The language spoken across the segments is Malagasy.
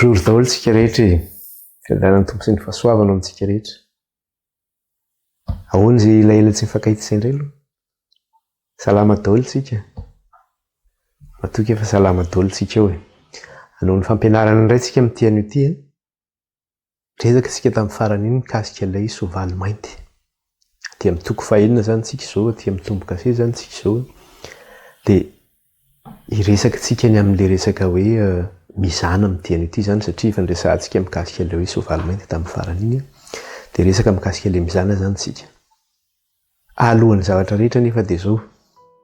Mihorodrory daholo tsika rehetra e. Fiadanany tompo sy ny fahasoavana amintsika rehetra. Ahoana izay elaela tsy mifankahita indray aloha? Salama daholo tsika. Matoky efa salama daholo tsika eo e. Hanao ny fampianarana indray tsika amin'ity anio ity e. Rezaka tsika tamin'ny farany iny mikasika ilay soavaly mainty. Aty amin'ny toko fahaenina zany tsika izao, aty amin'ny tombo kase zany tsika izao. Dia iresaka tsika ny amin'ilay resaka hoe mizana amin'ity anio ity zany satria efa niresahantsika mikasika ilay hoe soavaly mainty tamin'ny farany iny. Dia resaka mikasika ilay mizana zany tsika. Alohan'ny zavatra rehetra nefa dia izao.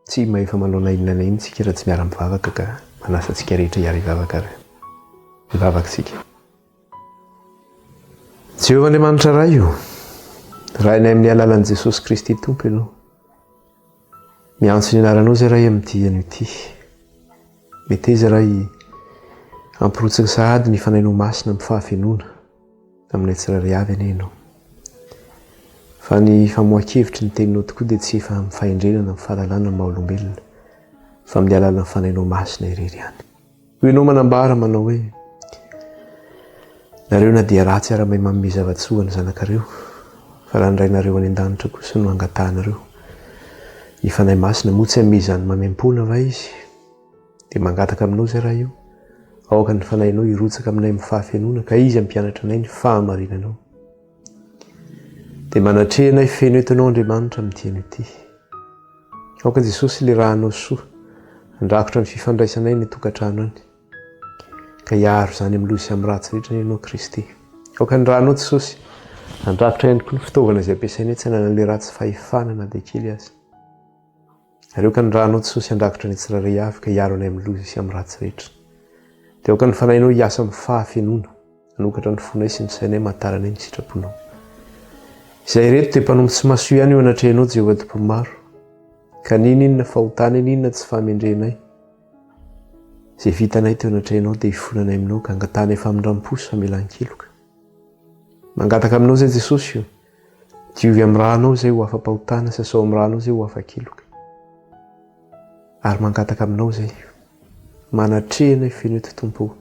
Tsy maefa manao na inona na inona tsika raha tsy miara-mivavaka ka manasa antsika rehetra hiara hivavaka ary. Hivavaka tsika. Jehovahandriamanitra iray io. Rainay amin'ny alalan'i Jesosy Kristy Tompo ianao. Miantso ny anaranao izay iray amin'ity anio ity. Mety izy iray hampirotsaka sahady ny fanainao masina amin'ny fahafenoana amin'ilay tsirairay avy anie ianao. Fa ny famohan-kevitry ny teninao tokoa dia tsy efa amin'ny fahendrenana amin'ny fahalalana ny maha-olombelona fa amin'ny alalan'ny fanainao masina irery ihany. Hoy ianao manambara manao hoe nareo na dia ratsy ara-may manome zava-tsoa ny zanakareo fa raha ny rainareo any an-danitra kosa no angatahanareo. Ny fanahy masina moa tsy ame izany mamem-pona va izy dia mangataka aminao izay raha io. Aoka ny fanahinao hirotsaka aminay amin'ny fahafenoana ka izy ampianatra anay ny fahamarinanao. Dia manatrehanay feno entinao Andriamanitra amin'ity anio ity. Aoka Jesosy ilay rahanao soa handrakotra ny fifandraisanay ny tokantrano any. Ka hiaro izany amin'ny loza sy amin'ny ratsy rehetra ianao Kristy. Aoka ny rahanao Jesosy handrakotra ihany koa ny fitaovana izay ampiasainay tsy hanan'ilay ratsy fahefanana dia kely azy. Areo ka ny rahanao Jesosy handrakotra ny tsirairay avy ka hiaro anay amin'ny loza sy amin'ny ratsy rehetra. Dia aoka ny fanahinao hiasa amin'ny fahafenoana hanokatra ny fonay sy ny sainay mahataranay ny sitraponao. Izay reto dia mpanompo tsy mahasoa ihany eo anatrehanao Jehovah Tompomaro. Ka ninona fahotana ninona tsy fahamendrenay. Izay vitanay teo anatrehanao dia hifonanay aminao ka hangatanay famindram-poso famelan-keloka. Mangataka aminao izay Jesosy io. Diovy amin'ny rahanao izay ho afa-pahotana, sasao amin'ny rahanao izay ho afa-keloka. Ary mangataka aminao izay manatrehanay feno eto Tompo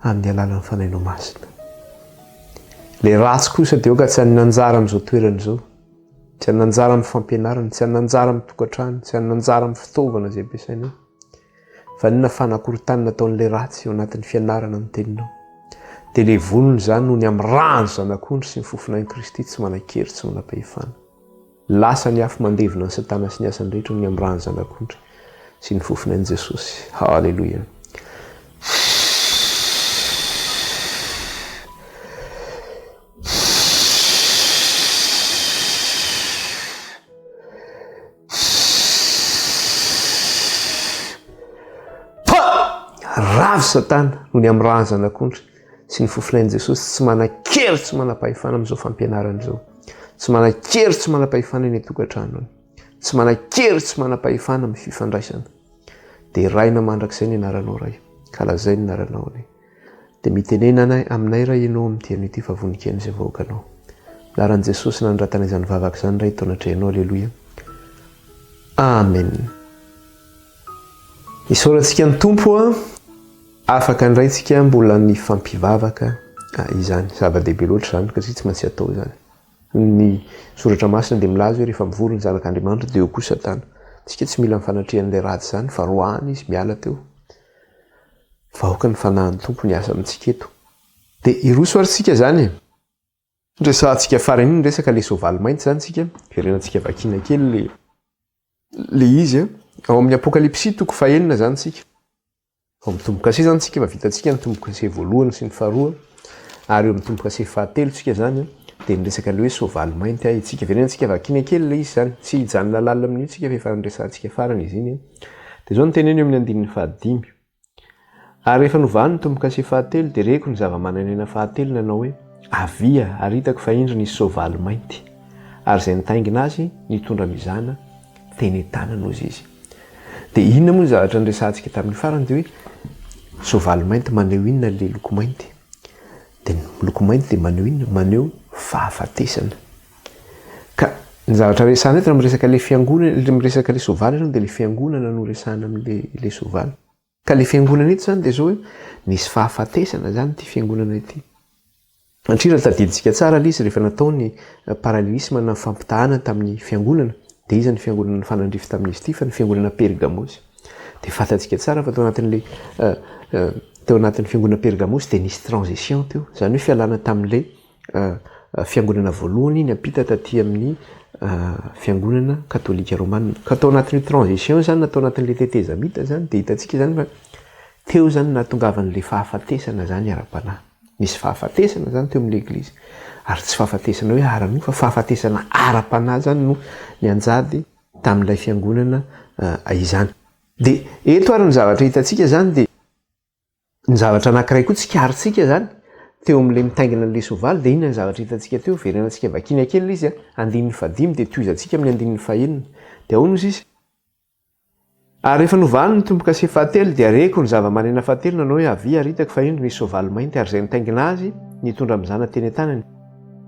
amin'ny alalan'ny fanainao masina. Le ratsy kosa dia aoka tsy hananjara amin'izao toerana izao. Tsy hananjara amin'ny fampianarana, tsy hananjara amin'ny tokantrano, tsy hananjara amin'ny fitaovana izay ampiasainao. Fa nina fanakorontanina ataon'ilay ratsy eo anatin'ny fianarana ny teninao. Dia ilay vonony izany noho ny amin'ny rano zanak'ondry sy ny fofinain'i Kristy tsy manan-kery tsy manam-pahefana. Lasa ny afo mandevina ny Satana sy ny asany rehetra noho ny amin'ny rano zanak'ondry sy ny fofinain'i Jesosy. Halleluja. Ravy Satana noho ny amin'ny rano zanak'ondry sy ny fofinain'i Jesosy tsy manan-kery tsy manam-pahefana amin'izao fampianarana izao. Tsy manan-kery tsy manam-pahefana eny an-tokantrano any. Tsy manan-kery tsy manam-pahefana amin'ny fifandraisana. Dia raina mandrakizay ny anaranao ray. Kalazay ny anaranao ray. Dia mitenena aminay ray ianao amin'ity anio ity fa voninkaina izay vahoakanao. Laran'i Jesosy nanondratana izany vavaka izany ray tao anatrehanao. Alleluia. Amen. Isaorantsika ny Tompo a. Afaka indray tsika mbola ny fampivavaka izany zava-dehibe loatra izany satria tsy maintsy atao izany. Ny soratra masina dia milaza hoe rehefa mivory ny zanak'Andriamanitra dia eo koa Satana. Tsika tsy mila mifanatrehan'ilay ratsy izany fa roahany izy miala teo. Vahoaka ny fanahin'ny Tompo ny asa amintsika eto. Dia iroso aritsika izany. Resahantsika farany iny resaka ilay soavaly mainty izany tsika. Verenantsika vakiana kely ilay izy ao amin'ny Apokalipsy toko fahaenina izany tsika. Ao amin'ny tombo kase izany tsika efa vitantsika ny tombo kase voalohany sy ny faharoa. Ary eo amin'ny tombo kase fahatelo tsika izany dia niresaka ilay hoe soavaly mainty itsika verenantsika vakiana kely ilay izy izany. Tsy hijanona lalina amin'io tsika fa efa niresahantsika farany izy iny. Dia izao ny teneny eo amin'ny andininy fahadimy. Ary rehefa novany ny tombo kase fahatelo dia reko ny zava-manan'aina fahatelo nanao hoe avia ary hitako fa indro nisy soavaly mainty. Ary izay nitaingina azy nitondra mizana teny an-tanana ozy izy. Dia inona moa ny zavatra niresahantsika tamin'ny farany dia hoe soavaly mainty maneho inona ilay loko mainty. Dia loko mainty dia maneho inona? Maneho fahafatesana. Ka ny zavatra resahana eto miresaka ilay fiangonana, miresaka ilay soavaly dia ilay fiangonana no resahana amin'ilay soavaly. Ka le fiangonana ety zany dia zao hoe nisy fahafatesana zany ty fiangonana ity. Antrira tadiditsika tsara l izy rehefa natao ny paralelisme na fampitahana tamin'ny fiangonana dia izy ny fiangonana fanandrify tamin'izy ity fa ny fiangonana Pergamosy. Dia fantatsika tsara fa teo anatin'ny fiangonana Pergamosy dia nisy transition teo, zany hoe fialana tamin'ilay fiangonana voalohany ny ampita taty amin'ny fiangonana katolika romanina. Ka tao anatin'ny transition zany natao anatin'ilay tetezamita zany dia hitantsika zany fa teo zany nahatongavan'ilay fahafatesana zany ara-panahy. Nisy fahafatesana zany teo amin'ny eglizy ary tsy fahafatesana hoe arano fa fahafatesana ara-panahy zany no nianjady tamin'ilay fiangonana izany. Dia eto ary ny zavatra hitantsika zany dia ny zavatra anankiray koa tsikarintsika zany teo amin'ilay mitaingina n'ilay soavaly dia inona ny zavatra hitantsika teo verenantsika vakina kely izy andininy fadimy dia toizantsika amin'ny andininy fahenina dia ahoana izy ary rehefa novany ny tomboka se fahatelo dia areko ny zava-manena fahatelo nanao hoe avy aritako fahendro nisy soavaly mainty ary izay nitaingina azy nitondra amin'izana teny an-tanany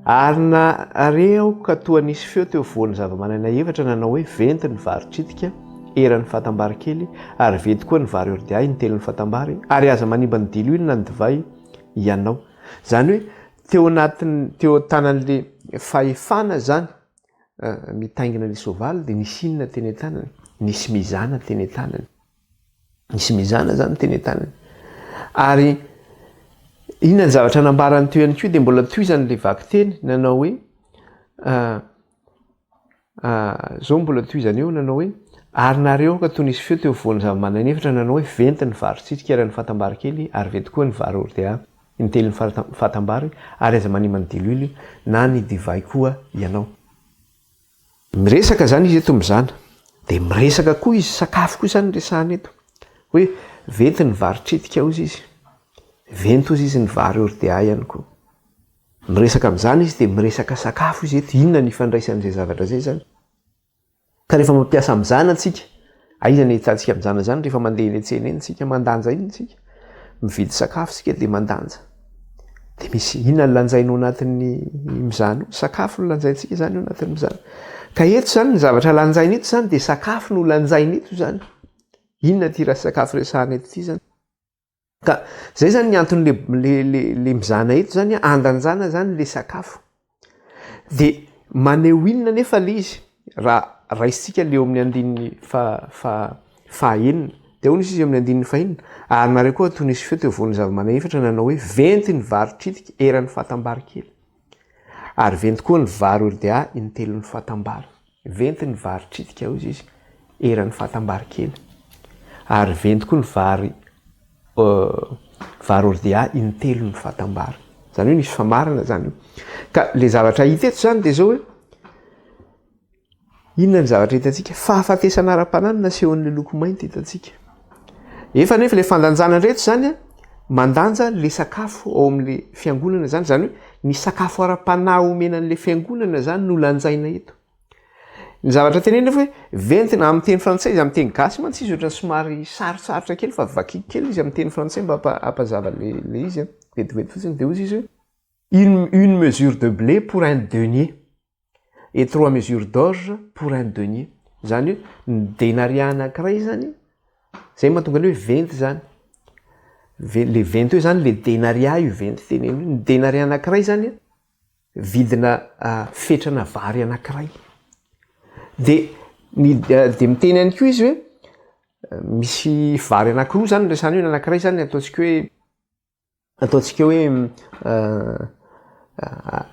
ary na areo ka toa nisy feo teo voan'ny zava-manena efatra nanao hoe venty ny vary tritika eran'ny fatambary kely ary vety koa ny vary ordiay ny telon'ny fatambary ary aza manimba ny dilo iny na ny divay ianao. Zany hoe teo tanan'le fahefana zany mitaingina le soavaly dia nisy inona teny an-tanany, nisy mizana teny an-tanany, nisy mizana zany teny an-tanany ary inona ny zavatra nambarany teo ihany koa dia mbola toizan'le vaky teny nanao hoe zao mbola toizany eo nanao hoe ary nareo ka toy nisy feo teo voan'ny zava-manana efatra nanao hoe venty ny vary tritika eran'ny fatambary kely ary vety koa ny vary ordia ny telon'ny fatambary ary aza manimba ny diloilo na ny divay koa ianao. Miresaka zany izy eto mizana dia miresaka koa izy sakafo koa zany resahana eto hoe vety ny vary tritika ozy izy, venty ozy izy ny vary ordia ihany koa. Miresaka amin'izany izy dia miresaka sakafo izy eto, inona ny ifandraisan'izay zavatra zay zany. Ka rehefa mampiasa amin'izana antsika aiza ny hitantsika amin'izana zany rehefa mandeha eny an-tsena eny tsika mandanja iny tsika mividy sakafo tsika dia mandanja dia misy inona ny lanjainao anatin'ny mizana sakafo no lanjaintsika zany eo anatin'ny mizana. Ka eto zany ny zavatra lanjaina eto zany dia sakafo no lanjaina eto zany. Inona ty raha sakafo resahana eto ty zany. Ka zay zany ny anton'le mizana eto zany andanjana zany le sakafo dia maneho inona nefa le izy raha raisitsika leo amin'ny andininy fahaenina dia hono izy amin'ny andininy fahenina ary nareo koa toy nisy feo teo voan'ny zava-manana efatra nanao hoe venty ny vary tritika eran'ny fatambary kely ary venty koa ny vary ordia ny telon'ny fatambary. Venty ny vary tritika ozy izy eran'ny fatambary kely ary venty koa ny vary ordia ny telon'ny fatambary. Zany hoe nisy famarana zany. Ka le zavatra hita eto zany dia zao hoe inona ny zavatra hitantsika fahafatesana ara-panahy nasehon'le loko mainty hitantsika. Efa nefa le fandanjana reto zany mandanja le sakafo ao amin'le fiangonana zany, zany hoe ny sakafo ara-panahy omenan'le fiangonana zany no lanjaina eto. Ny zavatra tenena nefa hoe ventina amin'ny teny frantsay izy amin'ny teny gasy mantsy izy ohatrany somary sarosarotra kely fa vakiky kely izy amin'ny teny frantsay mba hampazava le izy vetivety fotsiny dia ozy izy hoe une mesure de blé pour un denier et 3 mesures d'orge pour un denier. Zany hoe ny denaria anankiray zany zay mahatonga ny hoe venty zany. Le venty hoe zany le denaria io venty teneny ny denaria anankiray zany vidina fetrana vary anankiray. Dia miteny ihany koa izy hoe misy vary anankiroa zany resahana hoe anankiray zany ataontsika hoe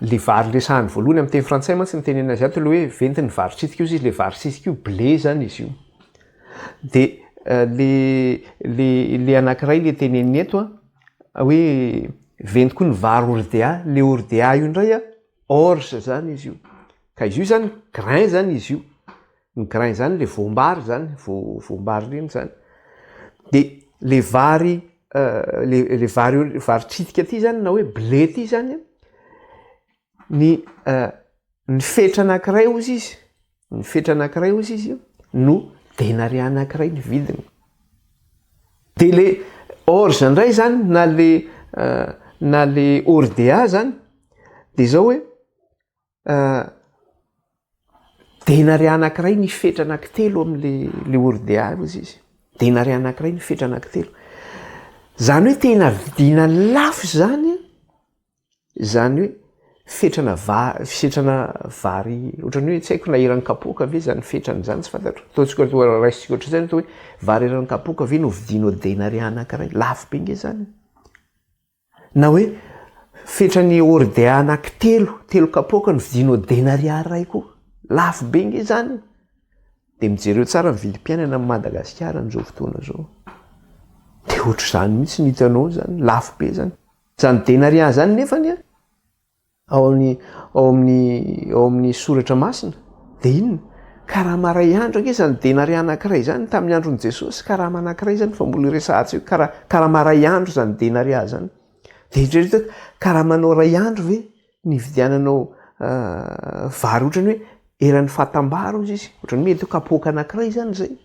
le vary resahany voalohany amin'ny teny frantsay mantsy ny teneny azy ato le hoe venty ny vary tritika io izy le vary tritika io blé zany izy io. Dia le anankiray le teneny eto hoe venty koa ny vary ordia, le ordia io indray orge zany izy io. Ka izy io zany grain zany izy io. Ny grain zany le voambary zany, voambary reny zany. Dia le vary tritika ty zany na hoe blé ty zany ny fetra anankiray ozy izy, ny fetra anankiray ozy izy no denaria anankiray ny vidiny. Dia le orge indray zany na le ordia zany dia zao hoe denaria anankiray ny fetra anankitelo amin'le ordia ozy izy. denary anankiray ny fetra anankitelo. Zany hoe tena vidiana lafo zany hoe fetrana vary ohatrany hoe tsy haiko na iran'ny kapoka ve zany fetran'zany tsy fantatro. Ataontsika raisitsika ohatr' zany atao hoe vary iran'ny kapoka ve no vidinao denary anankiray, lafo be nge zany. Na hoe fetrany ordea anankitelo kapoka no vidinao denary ray koa, lafo be nge zany. De mijereo tsara mividy mpiainana amin'ny Madagasikara n'izao fotoana zao. De ohatr' zany mihitsy ny hitanao zany, lafo be zany. Zany denary zany nefany ao amin'ny soratra masina de inona? Karama ray andro ange zany denary anankiray zany tamin'ny andron'i Jesosy, karama anankiray zany fa mbola resahatsy hoe karama ray andro zany denary zany. De hitreritako karamanao ray andro ve ny vidiananao vary ohatrany hoe eran'ny fatambaro izy, ohatrany mety kapoka anankiray zany zay.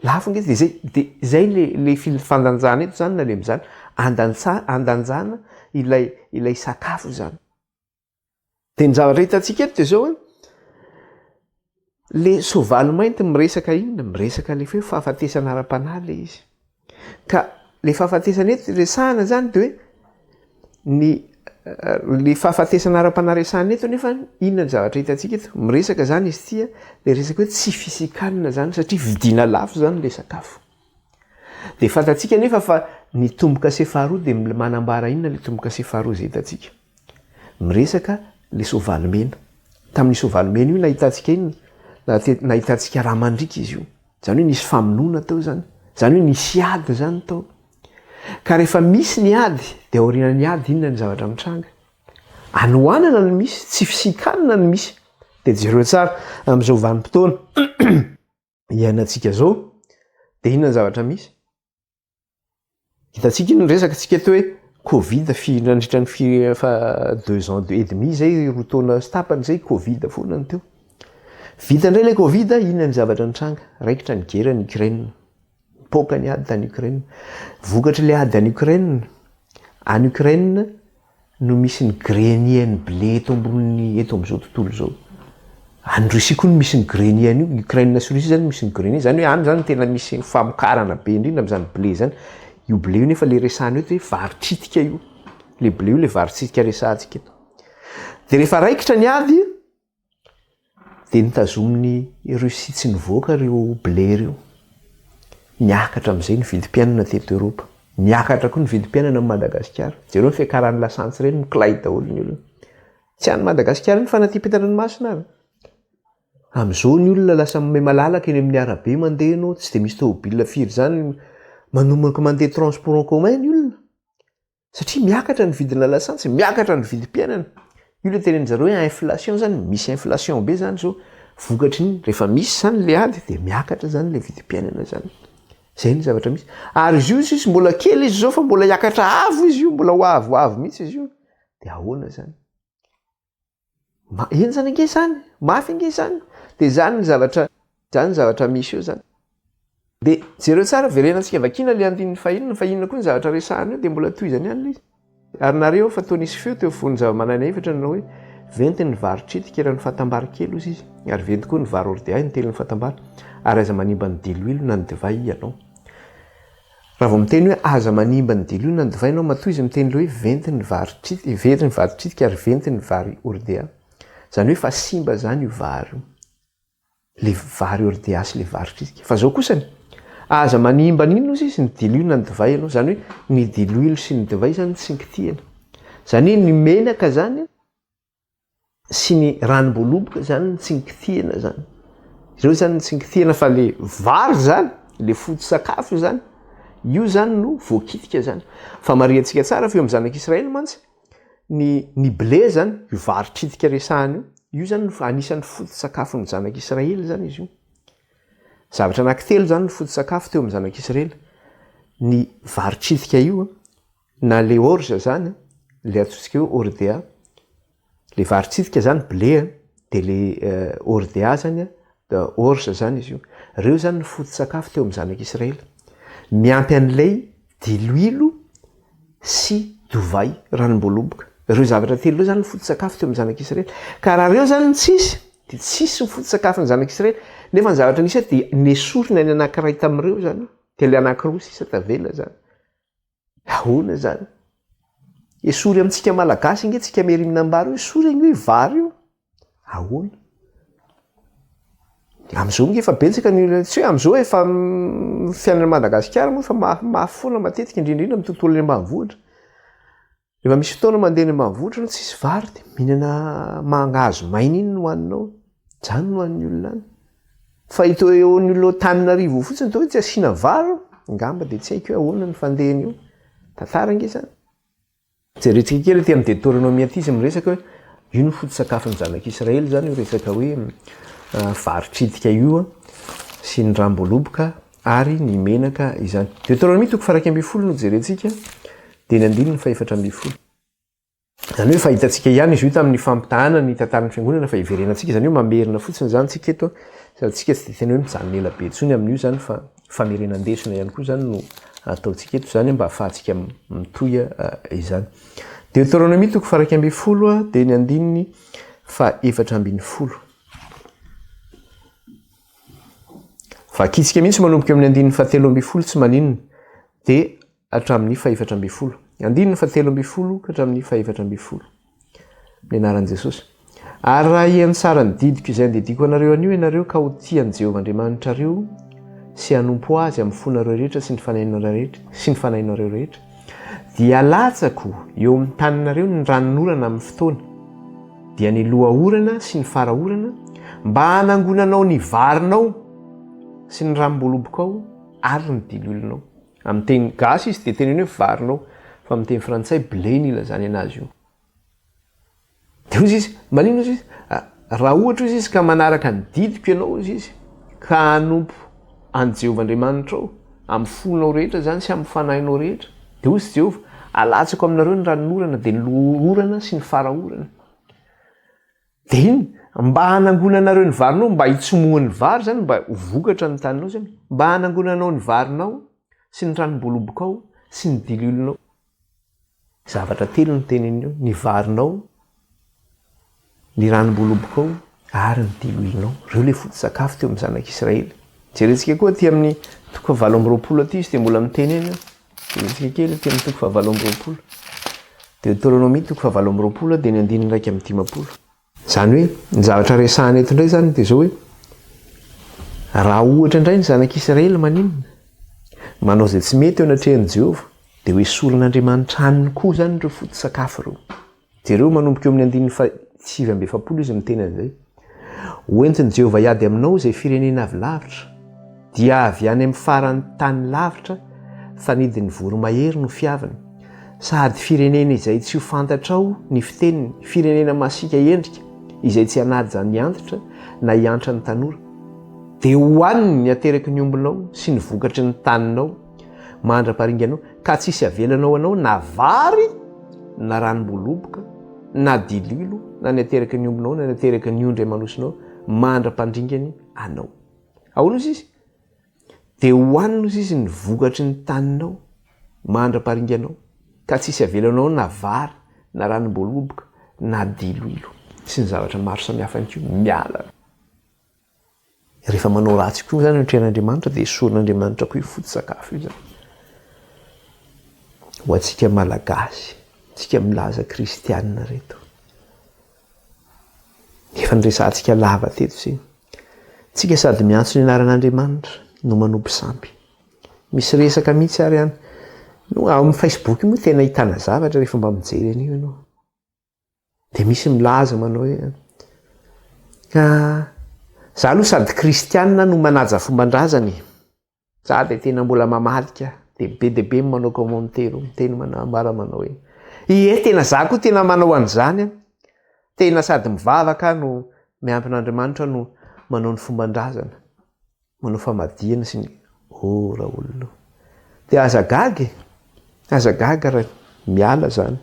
Lafo nge de zay le fandanjana eto zany na le mizany andanjana ilay sakafo zany. De ny zavatra hitantsika eto de zao hoe le soavaly mainty miresaka le hoe fahafatesana ara-panahy le izy. Ka le fahafatesana eto resahana zany de hoe le fahafatesana ara-panahy resahana eto nefa inona ny zavatra hitantsika eto? Miresaka zany izy tia le resaka hoe tsy fisikanina zany satria vidiana lafo zany le sakafo. De fantatsika nefa fa ny tombo-kase faharoa de manambara inona le tombo-kase faharoa zay hitantsika. Miresaka le soavaly mena. Tamin'ny soavaly mena io nahitantsika inona? Nahitantsika ramandrika izy io. Zany hoe nisy famonoana tao zany. Zany hoe nisy ady zany tao. Ka rehefa misy ny ady de aorianany ady inona ny zavatra mitranga? Anohanana ny misy, tsy fisikanina ny misy. De jereo tsara amin'izao vanim-potoana iainantsika zao de inona ny zavatra misy? Hitantsika ino resaka tsika eto hoe Covid nandritra ny 2 ans et demi zay roa taona sy tapany zay Covid foana ny teo. Vita indray le Covid, inona ny zavatra nitranga? Raikitra ny gera ny Ukraine. Poka ny ady tany Ukraine. Vokatra le ady any Ukraine. Any Ukraine no misy ny grenier ny blé eto ambony eto amin'izao tontolo zao. Any Russie koa no misy ny grenier io, Ukraine sy Russie zany misy ny grenier. Zany hoe any zany tena misy famokarana be indrindra amin'izany blé zany. Io blé io nefa le resahana eto hoe vary tritika io. Le blé io le vary tritika resahantsika eto. De rehefa raikitra ny ady de nitazomin'ny Russie tsy nivoaka reo blé reo. Niakatra amin'izay ny vidim-piainana teto Eropa. Niakatra koa ny vidim-piainana amin'ny Madagasikara. Jereo ny fiakaran'ny lasantsy ireny mikolay daholo ny olona. Tsy any Madagasikara ny fanatipetana ny masina ary. Amin'izao ny olona lasa malalaka eny amin'ny arabe mandeha anao, tsy de misy tômôbila firy zany manomboka mandeha transport en commun ny olona. Satria miakatra ny vidina lasantsy, miakatra ny vidim-piainana. Io le tenen'zareo hoe inflation zany, misy inflation be zany zao. Vokatry ny rehefa misy zany le ady de miakatra zany le vidim-piainana zany. Zay ny zavatra misy. Ary izy io izy mbola kely izy zao fa mbola hiakatra avo izy io, mbola ho avo mihitsy izy io. De ahoana zany? Eny zany ange zany, mafy ange zany. De zany ny zavatra misy io zany. De jereo tsara verenantsika vakina le andininy fahinana koa ny zavatra resahana io de mbola tohizany ihany izy. Ary nareo fa tao nisy feo teo fony zava-manana efatra nanao hoe venty ny vary tritika eran'ny fatambary kely ozy izy. Ary venty koa ny vary ordea ny telon'ny fatambary. Ary aza manimba ny diloilo na ny divay ianao. Raha vao miteny hoe aza manimba ny diloilo na ny divay ianao matoy izy miteny le hoe venty ny vary tritika ary venty ny vary ordea. Zany hoe fa simba zany io vary. Le vary ordea sy le vary tritika. Fa zao kosany aza manimba n'ino izy ny diloilo na ny divay ianao. Zany hoe ny diloilo sy ny divay zany tsy nkitiana. Zany hoe ny menaka zany sy ny ranom-boaloboka zany tsy nkitiana zany. Ireo zany tsy nkitiana fa le vary zany, le foto-sakafo zany, io zany no voakitika zany. Fa mariantsika tsara fa eo amin'ny zanak'Israely mantsy, ny blé zany, io vary tritika resahana io zany anisan'ny foto-sakafo ny zanak'Israely zany izy io. Zavatra anankitelo zany ny foto-sakafo teo amin'ny zanak'Israely. Ny vary tritika io, na le orge zany, le atsotsika hoe ordea. Le vary tritika zany blé, de le ordea zany, orge zany izy io. Reo zany ny foto-sakafo teo amin'ny zanak'Israely. Miampy an'ilay diloilo sy dovay ranom-boaloboka. Reo zavatra telo reo zany ny foto-sakafo teo amin'ny zanak'Israely. Ka raha reo zany ny tsisy, de tsisy ny foto-sakafo ny zanak'Israely, nefa ny zavatra nisy dia nesorina ny anankiray tamin'ireo zany dia le anankiroa sisa tavela zany ahoana zany esory amintsika malagasy inge tsika mery-minambary io esory igny hoe vary io ahoana am'izao nge efa betsaka tsy hoe am'izao efa fiainana Madagasikara moa efa mafy foana matetika indrindrindra amin'ny tontolo any ambanivohitra rehefa misy fotoana mandeha any ambanivohitra no tsisy vary dia mihinana mangahazo maina iny no hoaninao zany no hoan'ny olona any fa ito eo ny olona Taninarivo fotsiny to hoe tsy asiana vary ngamba dia tsy haiko hoe ahoana ny fandehany io tantara nge zany jeretsika kely ty amin'ny Deutéronomie aty izy miresaka hoe io no foto-tsakafon'ny zanak'Israely zany io resaka hoe vary tritika io sy ny ramboloboka ary ny menaka izany Deutéronomie toko 1:10 no jerentsika dia ny 4:10 zany hoe fahitantsika ihany izy io tamin'ny fampitahana ny tantaran'ny fiangonana fa iverenantsika zany io mamerina fotsiny zany tsika eto sady tsika tsy dia tena hoe mijanona ela be tsony amin'io zany fa famerenandesina ihany koa zany no ataontsika eto zany mba ahafahantsika mitoya izany Deutéronomie toko 1:10 dia ny 4:10 fa akitsika mihitsy manomboka amin'ny 13:10 tsy maninona dia hatramin'ny 4:10 13:10 ka hatramin'ny 4:10 ny anaran'i Jesosy ary raha iantsara ny didiko izay andediko anareo anio ianareo ka ho tian'i Jehovahandriamanitrareo sy hanompo azy amin'ny fonareo rehetra sy ny fanahinareo rehetra dia latsako eo amin'ny taninareo ny ranon'orana amin'ny fotoana dia ny lohaorana sy ny faraorana mba hanangonanao ny varinao sy ny ramboloboka ao ary ny dilolonao amin'ny teny gasy izy dia teny hoe varinao fa amin'ny teny frantsay blé ny ilazany anazy io dia ozy izy manino izy raha ohatra izy ka manaraka ny didiko ianao izy ka hanompo any Jehovahandriamanitra ao amin'ny fonao rehetra zany sy amin'ny fanahinao rehetra dia ozy Jehova alatsako aminareo ny ranon'orana dia ny lohaorana sy ny faraorana dia iny mba hanangonanareo ny varinao mba hitsomohan'ny vary zany mba vokatra ny taninao zany mba hanangonanao ny varinao sy ny ranom-bolobokao sy ny dilolonao zavatra telo ny tenenio ny varinao ny ranom-bolobokao ary ny dilolonao reo le foto-tsakafo teo amin'ny zanak'Israely jerentsika koa ty amin'ny 7:20 aty izy dia mbola miteny eny jerentsika kely ty amin'ny 7:20 Deutéronomie 7:20 dia ny 9:10 zany hoe ny zavatra resahana eto indray zany dia zao hoe raha ohatra indray ny zanak'Israely maninona manao izay tsy mety eo anatrehan'i Jehova dia hoe soron'Andriamanitra haniny koa zany ireo foto-tsakafo reo jereo manomboka eo amin'ny 7:20 izy miteny an'izay hoentin'i Jehova hiady aminao izay firenena avy lavitra dia avy any amin'ny faran'ny tany lavitra fanidin'ny voromahery no fiavany sady firenena izay tsy ho fantatrao ny fiteniny firenena masika endrika izay tsy hanady zany hiantitra na hiantra ny tanora dia hohaniny ny ateraky ny ombonao sy ny vokatry ny taninao mandra-paringanao ka tsisy avelanao anao na vary na ranom-boloboka na dililo na ny ateraky ny ombonao na ny ateraky ny ondry amanosinao mandra-pandringany anao ahoana izy izy dia hohaniny izy izy ny vokatry ny taninao mandra-paringanao ka tsisy avelanao na vary na ranom-boloboka na dililo sy ny zavatra maro samihafa anko miala rehefa manao ratsy koa zany atrehan'Andriamanitra dia soron'Andriamanitra koa io foto-tsakafo io zany ho antsika malagasy tsika milaza kristianina reto efa nyresantsika lava teto zay tsika sady miantso ny anaran'Andriamanitra no manompo sampy misy resaka mihitsy ary any no ao amin'ny Facebook moa tena hitana zavatra rehefa mba mijery an'io ianao dia misy milaza manao hoe ka za aloha sady kristianina no manaja fomban-drazany za dia tena mbola mamadika dia be dia be manao commentaire miteny manambara manao hoe ie tena za koa tena manao an'izany tena sady mivavaka no miampin'Andriamanitra no manao ny fomban-drazana manao famadihana sy ny raha olona dia azagaga raha miala zany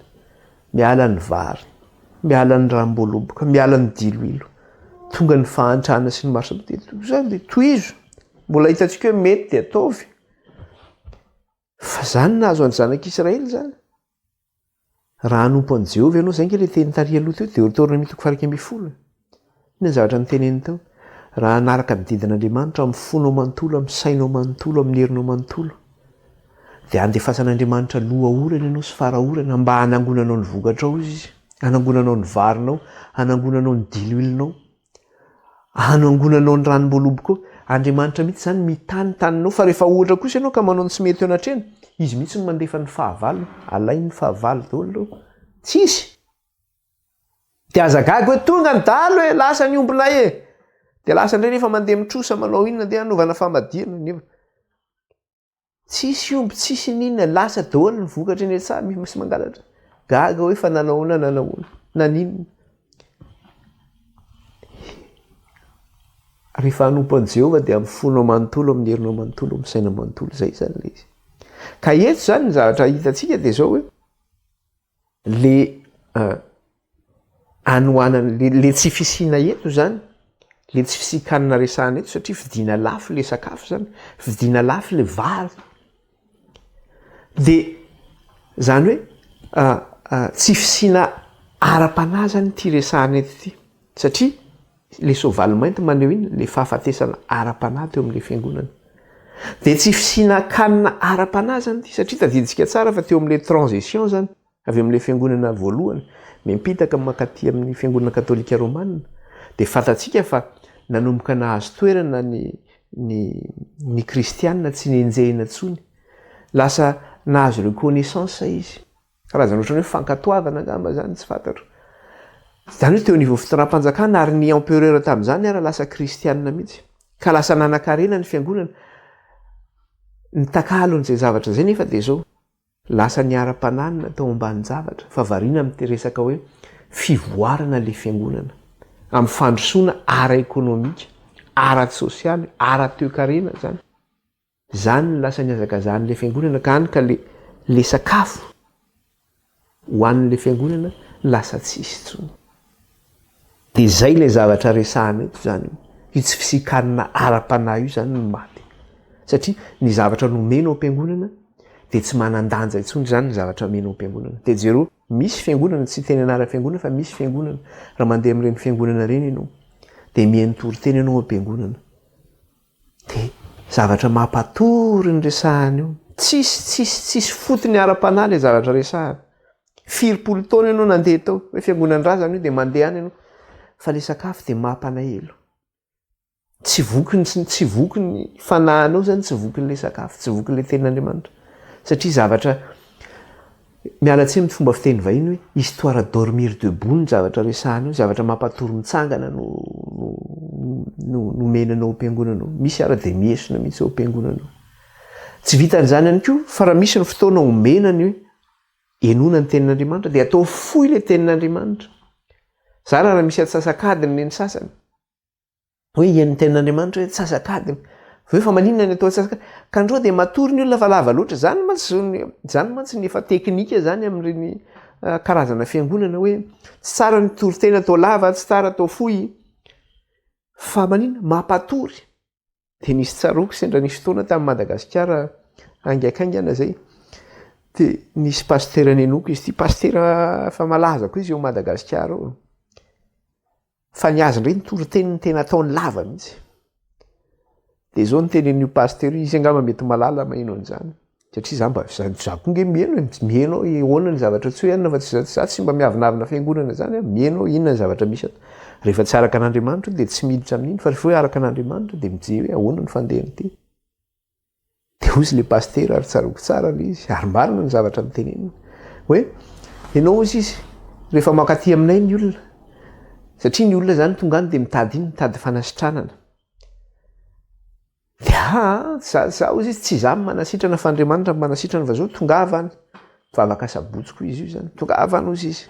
miala ny vary miala ny ranom-boloboka miala ny diloilo tonga ny fahantrana sy ny maro zany dia tohizo mbola hitantsika hoe mety dia ataovy fa zany nahazo any zanak'Israely zany raha hanompo an'i Jehova ianao zay nge le teny tariha aloha teo Deutéronomie 7:10 ny zavatra niteneny tao raha anaraka mididin'andriamanitra amin'ny fonao manontolo, amin'ny sainao manontolo, amin'ny herinao manontolo, dia andefasan'andriamanitra loha orana ianao sy fara orana mba hanangonanao ny vokatrao izy, hanangonanao ny varinao, hanangonanao ny diloilinao, hanangonanao ny ranom-boaloboka. Andriamanitra mihitsy zany mitany taninao, fa rehefa ohatra kosa ianao ka manao ny tsy mety eo anatrena, izy mihitsy no mandefa ny fahavalo, alainy ny fahavalo daholo, tsisy. Dia azagaga hoe tonga ny dalo hoe lasa ny ombonay e, dia lasa indray rehefa mandeha mitrosa manao inona dia hanovana famadihana nefa tsisy omby, tsisy ninona, lasa daholo ny vokatra eny etsah misy mangalatra. Gaga hoe fa nanaona naninona. Rehefa hanompo an'i Jehovah dia amin'ny fonao manontolo, amin'ny herinao manontolo, amin'ny sainao manontolo, zay zany le izy. Ka eto zany ny zavatra hitantsika dia zao hoe le anohanana le tsy fisiana eto zany, le tsy fisikanina resahana eto satria fidiana lafo le sakafo zany, fidiana lafo le vary. Dia zany hoe tsy fisiana ara-panahy zany ty resahana eto ty, satria le soavaly mainty maneho iny le fahafatesana ara-panahy teo amin'le fiangonana. Dia tsy fisiana kanina ara-panahy zany ty, satria tadiditsika tsara fa teo amin'le transition zany avy amin'le fiangonana voalohany mimpitaka mankaty amin'ny fiangonana katolika romanina, dia fantatsika fa nanomboka nahazo toerana ny kristianina tsy nenjehina intsony, lasa nahazo reconnaissance izy, karazana ohatrany hoe fankatoavana angamba zany, tsy fantatro. Zany hoe teo niveau fitondram-panjakana ary ny empereur tamin'izany ara lasa kristianina mihitsy, ka lasa nanan-karena ny fiangonana. Ny takalon'izay zavatra zay nefa dia zao lasa ny ara-pananina tao ambany zavatra, fa variana amin'ny resaka hoe fivoarana le fiangonana amin'ny fandrosoana ara-ekonomika, ara-sosialy, ara-toekarena zany. Zany lasa ny azakazan'le fiangonana ka hany ka le sakafo ho an'le fiangonana lasa tsisy intsony. Dia zay le zavatra resahana eto zany, io tsy fisikanina ara-panahy io zany no maty. Satria ny zavatra nomenao am-piangonana dia tsy manan-danja intsony zany ny zavatra menao am-piangonana. Dia jereo misy fiangonana, tsy teny anara-fiangonana fa misy fiangonana, raha mandeha amin'ireny fiangonana ireny ianao dia mihaino toriteny ianao am-piangonana, dia zavatra mampatory ny resahana io, tsisy fotony ara-panahy le zavatra resahana. 4 taona ianao nandeha tao hoe fiangonana zany io dia mandeha any ianao, fa le sakafo dia mampalahelo. Tsy vokiny fanahinao zany, tsy vokin'le sakafo, tsy vokin'le tenin'Andriamanitra, satria zavatra mialatsy amin'ny fomba fiteny vahiny hoe histoire dormir debout ny zavatra resahana io, zavatra mampatory mitsangana no menanao am-piangonanao. Misy ara dia miesona mihitsy ao am-piangonanao. Tsy vitan'izany ihany koa fa raha misy ny fotoana omenany hoe enona ny tenin'Andriamanitra dia atao fohy le tenin'Andriamanitra. Zara raha misy atsasakadiny ny sasany hoe ian'ny tenin'Andriamanitra hoe atsasakadiny, fa maninona ny atao atsasakadiny, ka andreo dia matory ny olona fa lava loatra. Zany mantsy ny efa teknika zany amin'ireny karazana fiangonana hoe tsy tsara ny toritena atao lava, tsy tsara atao fohy, fa maninona mampatory. Dia nisy tsaroako sendra nisy fotoana tamin'ny Madagasikara aingaikaingana zay, dia nisy pasteur nenoko izy ty, pasteur fa malaza koa izy eo Madagasikara ao, fa niazy indray ny toriteny tena ataony lava mihitsy. Dia zao ny tenenin'io pasteur izy angamba mety malala maheno an'izany, satria za mba za konge mihaino ahoana ny zavatra tsy hoe anona, fa za tsy mba miavinavina fiangonana zany, mihaino inona ny zavatra misy ato. Rehefa tsy araka an'Andriamanitra dia tsy miditra amin'iny, fa rehefa hoe araka an'Andriamanitra dia mijery hoe ahoana ny fandehany. Dia ozy le pasteur ary tsaroko tsara le izy, ary marina ny zavatra mitenenina hoe ianao ozy izy rehefa mankaty aminay ny olona, satria ny olona zany tonga any dia mitady iny, mitady fanasitranana. Dia za ozy izy tsy za manasitrana fa Andriamanitra manasitrana, fa zao tongava any, vavaka sabotsy koa izy io zany, tongava any ozy izy.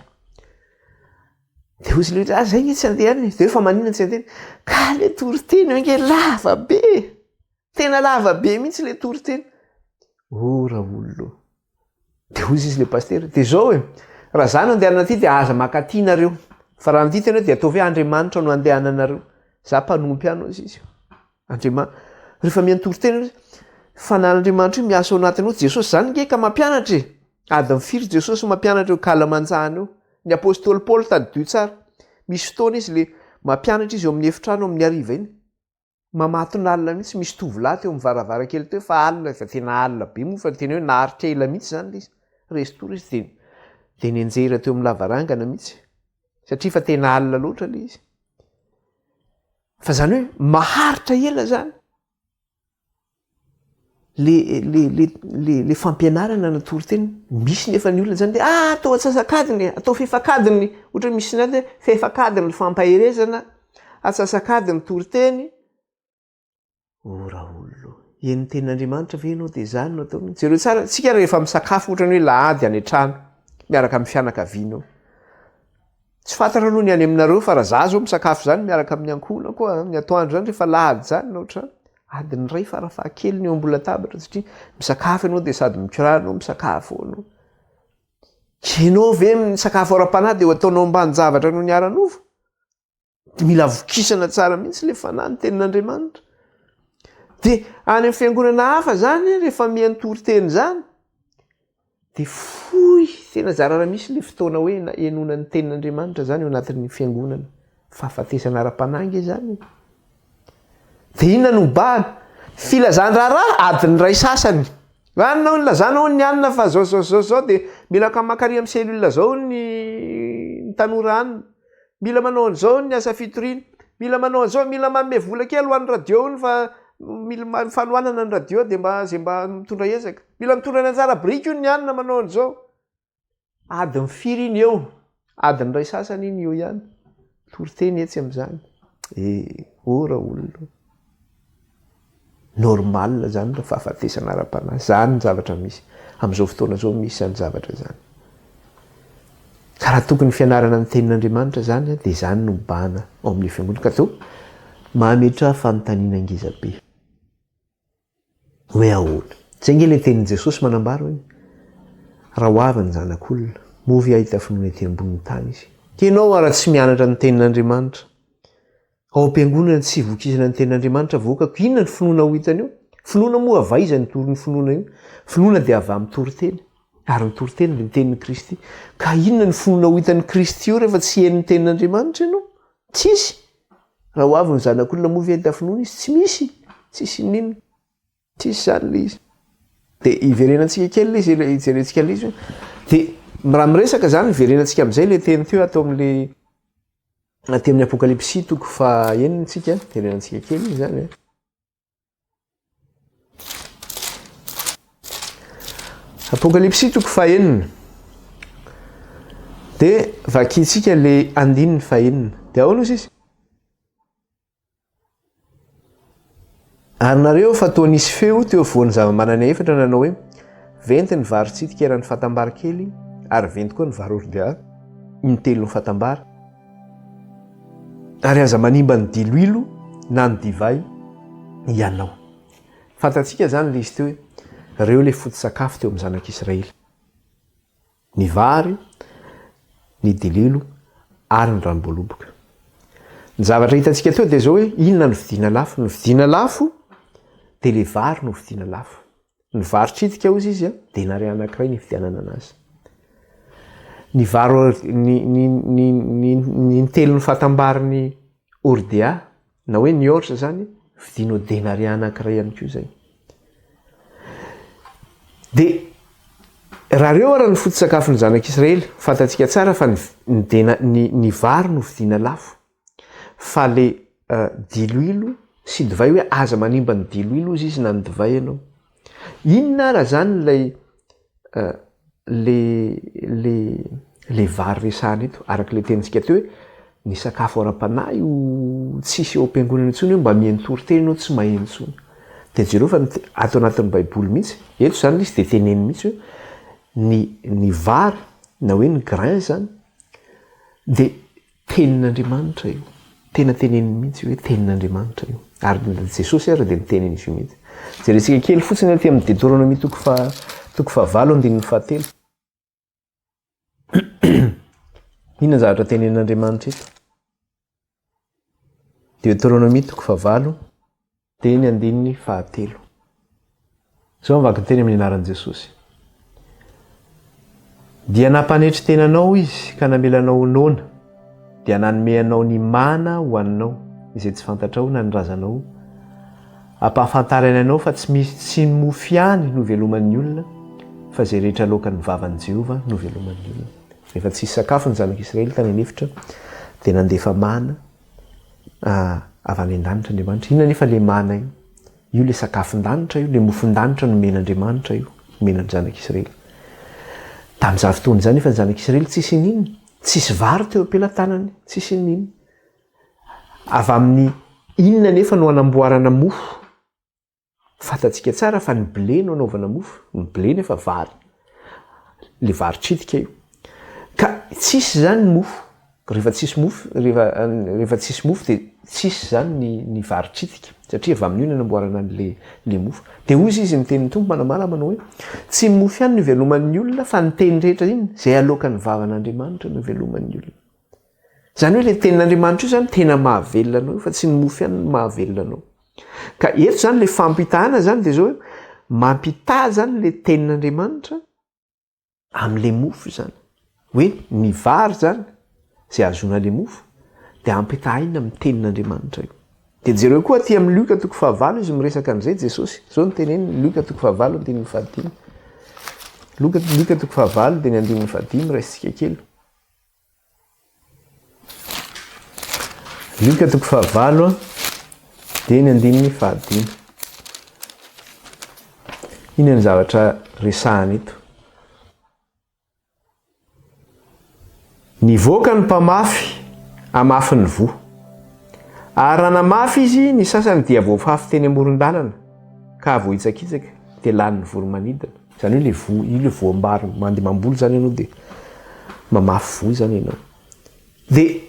Dia ozy le zay ny tsy andehany, dia fa maninona tsy andehany, ka le toriteny hoe nge lava be, tena lava be mihitsy le toriteny. Raha olona. Dia ozy izy le pasteur, dia zao hoe raha za no andehanana aty dia aza mankaty nareo, fa raha an'ity tena dia ataovy hoe Andriamanitra no andehananareo, za mpanompo ihany ozy izy. Andriamanitra rehefa mihaino toriteny fanan'Andriamanitra io miasa ao anatinao, Jesosy zany nge ka mampianatra e, ady mifiry Jesosy mampianatra eo kalamanjana eo. Ny apôstôly Paoly tadidio tsara, misy fotoana izy le mampianatra izy eo amin'ny efitrano amin'ny hariva iny, mamatona alina mihitsy misy tovolahy teo mivaravarankely teo fa alina efa tena alina be moa fa tena hoe naharitra ela mihitsy zany le izy restory izy de nianjera teo amin'ny lavarangana mihitsy satria fa tena alina loatra le izy fa zany hoe maharitra ela zany le fampianarana natory-teny misy nefa ny olona zany de atao atsasakadiny atao fefakadiny ohatra hoe misy nazy fefakadiny ny fampaherezana atsasakadiny tory-teny ora ollo eny tenin'Andriamanitra ve ianao de zany no atao mihitsy jereo tsara tsika rehefa misakafo ohatrany hoe lahady any an-trano miaraka amin'ny fianakavianao tsy fantatra aloha ny any aminareo fa raha za zao misakafo zany miaraka amin'ny ankona koa ny atoandro zany rehefa lahady zany na ohatrany adiny ray farafahakeliny eo ambola tabatra satria misakafo ianao de sady mikirano misakafo anao kenao ve misakafo ara-panahy de ho ataonao ambany zavatra no niara-novo de mila vokisana tsara mihitsy le fanahy ny tenin'Andriamanitra de any amin'ny fiangonana hafa zany rehefa miantory-teny zany de foy tena zarara misy le fotoana hoe enonan'ny tenin'Andriamanitra zany eo anatin'ny fiangonana fahafatesana ara-panangy zany de inona no bana filazany raharaha adiny ray sasany anao ny lazanao ny anina fa zao de mila kamakary amin'ny selula zao ny tanora anina mila manao an'izao ny asa fitoriana mila manao an'izao mila manome vola kely ho an'ny radio ny fa mila fanohanana ny radio de zay mba mitondra ezaka mila mitondra ny anjara brika io ny anina manao an'izao adiny firy iny eo adiny ray sasany iny eo ihany tory-teny etsy amin'izany ora olona normal zany raha fahafatesana ara-panahy zany ny zavatra misy amin'izao fotoana zao misy zany zavatra zany ka raha tokony fianarana amin'ny tenin'Andriamanitra zany de zany no bana ao amin'le fiangonana ka to mametra fanontaniana ngizabe hoe ahoana zay nge le tenin' Jesosy manambara hoe raha hoavy ny zanak'olona movy ahita finoana ety ambonin'ny tany izy kenao raha tsy mianatra ny tenin'Andriamanitra ao am-piangonana tsy vokisana ny tenin'Andriamanitra voakako inona ny finoana ho hitany eo finoana moa avaiza ny tory ny finoana io finoana dia avy amin'ny tory-teny ary ny tory-teny dia ny tenin'ny Kristy ka inona ny finoana ho hitan'ny Kristy io rehefa tsy hen'ny tenin'Andriamanitra ianao tsisy raha ho avy ny zanak'olona movy ahita finoana izy tsy misy tsisy ninona tsisy zany le izy de iverenantsika kely izy ijerentsika le izy de raha miresaka zany iverenantsika amin'izay le teny teo atao amin'le aty amin'ny apokalipsy toko fa enina tsika terenantsika kely izy zany apokalipsy toko fa enina de vakitsika le andininy fa enina de ao nosy izy ary nareo fa toa nisy feo teo voan'ny zava-manana efatra nanao hoe venty ny vary tsitika eran'ny fatambara kely ary venty koa ny vary ordia ny telo ny fatambara ary aza manimba ny diloilo na ny divay ianao fantatsika zany le izy teo hoe reo le foto-sakafo teo amin'ny zanak'Israely ny vary ny dililo ary ny ranom-boaloboka ny zavatra hitantsika teo dia zao hoe inona no vidiana lafo dia le vary no vidiana lafo ny vary tsitika ozy izy denary anankiray ny fidianana anazy ny vary ny telo ny fatambariny ordia na hoe ny orsa zany vidianao denary anankiray ihany koa zay dia raha reo ara ny foto-sakafo ny zanak'Israely fantatsika tsara fa ny vary no vidiana lafo fa le diloilo sy divay hoe aza manimba ny diloilo izy izy na ny divay ianao inona raha zany le vary resahana eto araka le tenitsika teo hoe ny sakafo ara-panahy io tsisy eo am-piangonana intsony hoe mba miantory teny ianao tsy maheno intsony dia jereo fa ato anatin'ny baiboly mihitsy eto zany izy dia teneny mihitsy hoe ny vary na hoe ny grain zany dia tenin'Andriamanitra io tena teneny mihitsy hoe tenin'Andriamanitra io ary Jesosy ary dia niteneny izy io mihitsy jerentsika kely fotsiny aty amin'ny Deutéronome toko fa 8:7 inona zavatra tenin'Andriamanitra eto Deutéronome toko fa 8 teny 9:7 zao mivaki teny amin'ny anaran'i Jesosy dia nampanetry tenanao izy ka namelanao noana dia nanome anao ny mana ho aninao izay tsy fantatrao na ny razanao ampahafantarana ianao fa tsy mofy ihany no veloman'ny olona fa zay rehetra loaka ny vavan'i Jehova no veloman'ny olona. Rehefa tsisy sakafo ny zanak'Israely tany anefitra dia nandefa mana avy any an-danitra Andriamanitra. Inona nefa le mana io le sakafon-danitra io, le mofon-danitra no men'Andriamanitra io, men'ny zanak'Israely. Tamin'izany fotoana izany nefa ny zanak'Israely tsisy ninona, tsisy vary teo am-pelantanany, tsisy ninona. Avy amin'ny inona nefa no anamboarana mofo? Fantatsika tsara fa ny blé no anaovana mofo, ny blé nefa vary, le vary tritika io. Ka tsisy zany mofo. Rehefa tsisy mofo dia tsisy zany ny vary tritika, satria avy amin'ny io no anamboarana le mofo. Dia hozy izy miteny tompo manamala manao hoe tsy mofo ihany no veloman'ny olona fa ny teny rehetra iny zay alokan'ny vavan'Andriamanitra no veloman'ny olona. Zany hoe le tenin'Andriamanitra io zany tena mahavelona anao fa tsy ny mofo ihany no mahavelona anao. Ka eto zany le fampitahana zany dia zao hoe mampitaha zany le tenin'Andriamanitra amin'le mofo zany. Hoe ny vary zany zay azona le mofo dia ampitahina amin'ny tenin'Andriamanitra io. Dia jereo koa aty amin'ny Luka 4 izy miresaka an'izay Jesosy. Zao no teneny Luka 4 andininy 15. Luka 4 dia ny andininy 15 raisitsika kely. Luka 4 dia ny andininy 15. Iny ny zavatra resahana eto. Nivoaka ny mpamafy amafy ny vo. Ary raha namafy izy, ny sasany dia voafafy teny amoron-dalana ka vohitsakitsaka dia lanin'ny voromanidina. Zany hoe le vo, io le voambary mandeha mamboly zany ianao dia mamafy vo zany ianao. Dia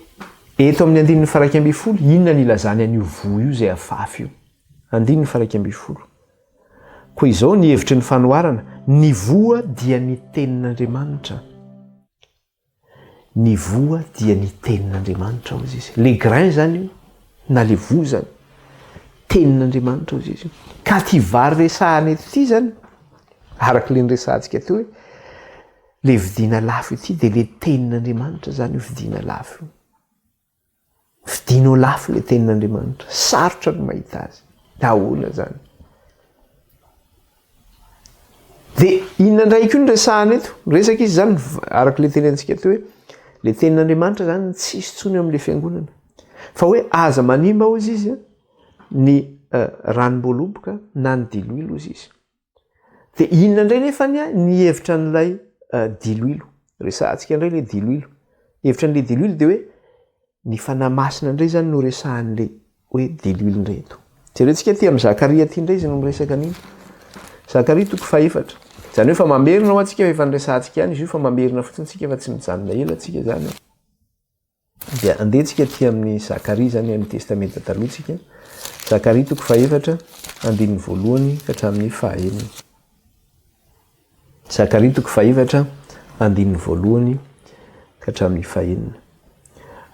eto amin'ny andininy 120, inona ny ilazany an'io vo io zay afafy io? Andininy 120. Koa izao ny hevitry ny fanoharana, ny voa dia ny tenin'Andriamanitra. Ny voa dia ny tenin'Andriamanitra hozy izy. Le grain zany io, na le vo zany, tenin'Andriamanitra hozy izy. Ka ty vary resahana eto ty zany, araka le niresahantsika teo hoe le vidiana lafo ity dia le tenin'Andriamanitra zany io vidiana lafo. Vidianao lafo le tenin'Andriamanitra. Sarotra no mahita azy. Dahoana zany. Dia inona indray koa ny resahana eto? Resaka izy zany araka le tenentsika teo hoe le tenin'Andriamanitra zany tsisy tsony amin'le fiangonana. Fa hoe aza manimba hozy izy ny ranom-boaloboka na ny diloilo hozy izy. Dia inona indray nefa ny hevitra n'ilay diloilo? Resahantsika indray le diloilo. Hevitra n'le diloilo dia hoe ny fanahy masina indray zany no resahan'le hoe diloilo indray eto. Jerentsika ty amin'ny Zakaria ty indray izy no miresaka an'iny. Zakaria 4. Zany hoe fa mamerina ho antsika efa niresahantsika ihany izy io, fa mamerina fotsiny tsika fa tsy mijanona ela tsika zany. Dia andehantsika ty amin'ny Zakaria zany amin'ny testamenta talohantsika. Zakaria 4 andininy 1 ka hatramin'ny 9. Zakaria 4 andininy 1 ka hatramin'ny 9.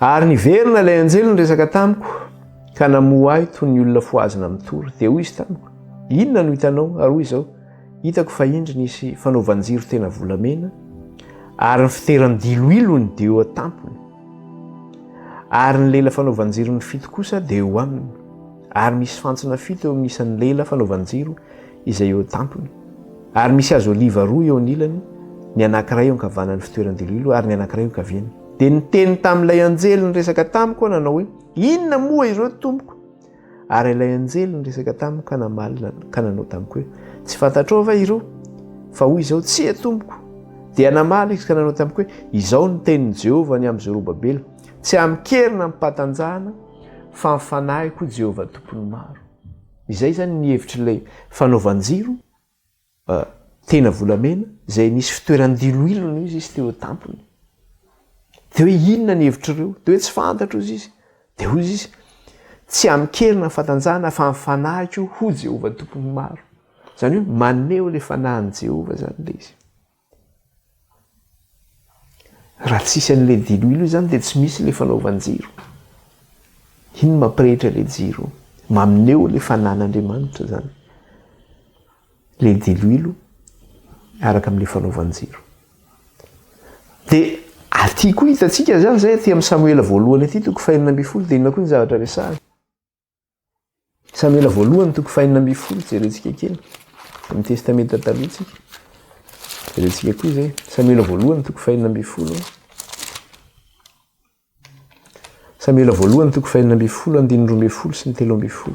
Ary niverina ilay anjely niresaka tamiko ka namoa ahy toy ny olona foazina mitory. Dia hoy izy tamiko, inona no hitanao? Ary hoy izao, hitako fa indry nisy fanaovan-jiro tena volamena, ary ny fitoerany diloilo ny dia eo an-tampony. Ary ny lela fanaovan-jiro ny fito kosa dia eo aminy. Ary misy fantsona fito eo amin'isan'ny lela fanaovan-jiro izay eo an-tampony. Ary misy hazo oliva 2 eo anilany, ny anankiray eo ankavanan'ny fitoerany diloilo ary ny anankiray eo ankaviany. Dia niteny tamin'ilay anjely niresaka tamiko nanao hoe, inona moa ireo tompoko? Ary ilay anjely niresaka tamiko ka namalina ka nanao tamiko hoe, tsy fantatrao va ireo? Fa hoy izao, tsy tompoko. Dia namaly izy ka nanao tamiko hoe, izao ny tenin'i Jehovah ny amin'ny Zorobabela, tsy amikerina mimpatanjahana fa mifanahiko Jehovah tompony maro. Izay zany ny hevitry'ilay fanaovan-jiro tena volamena zay nisy fitoerany diloilo izy teo tampony. Dia hoe inona ny hevitr'ireo? Dia hoe tsy fantatra ozy izy. Dia hoy izy, tsy amikerina fatanjahana fa mifanahiko ho Jehovah tompony maro. Zany hoe maneho le fanahan'i Jehovah zany le izy. Raha tsisy an'le diloilo zany dia tsy misy le fanaovan-jiro. Iny mampirehitra le jiro, maneho le fanan'Andriamanitra zany. Le diloilo araka amin'le fanaovan-jiro. Dia aty koa hitantsika zany zay aty amin'ny Samuela voalohany aty 4 dia inona koa ny zavatra resahana. Samuela voalohany toko 4:20 jerentsika kely amin'ny testamenta talohatsika. Jerentsika koa zay Samuela voalohany toko 4:20. Samuela voalohany toko 4:20 andinindroambefolo sy ny 13:20.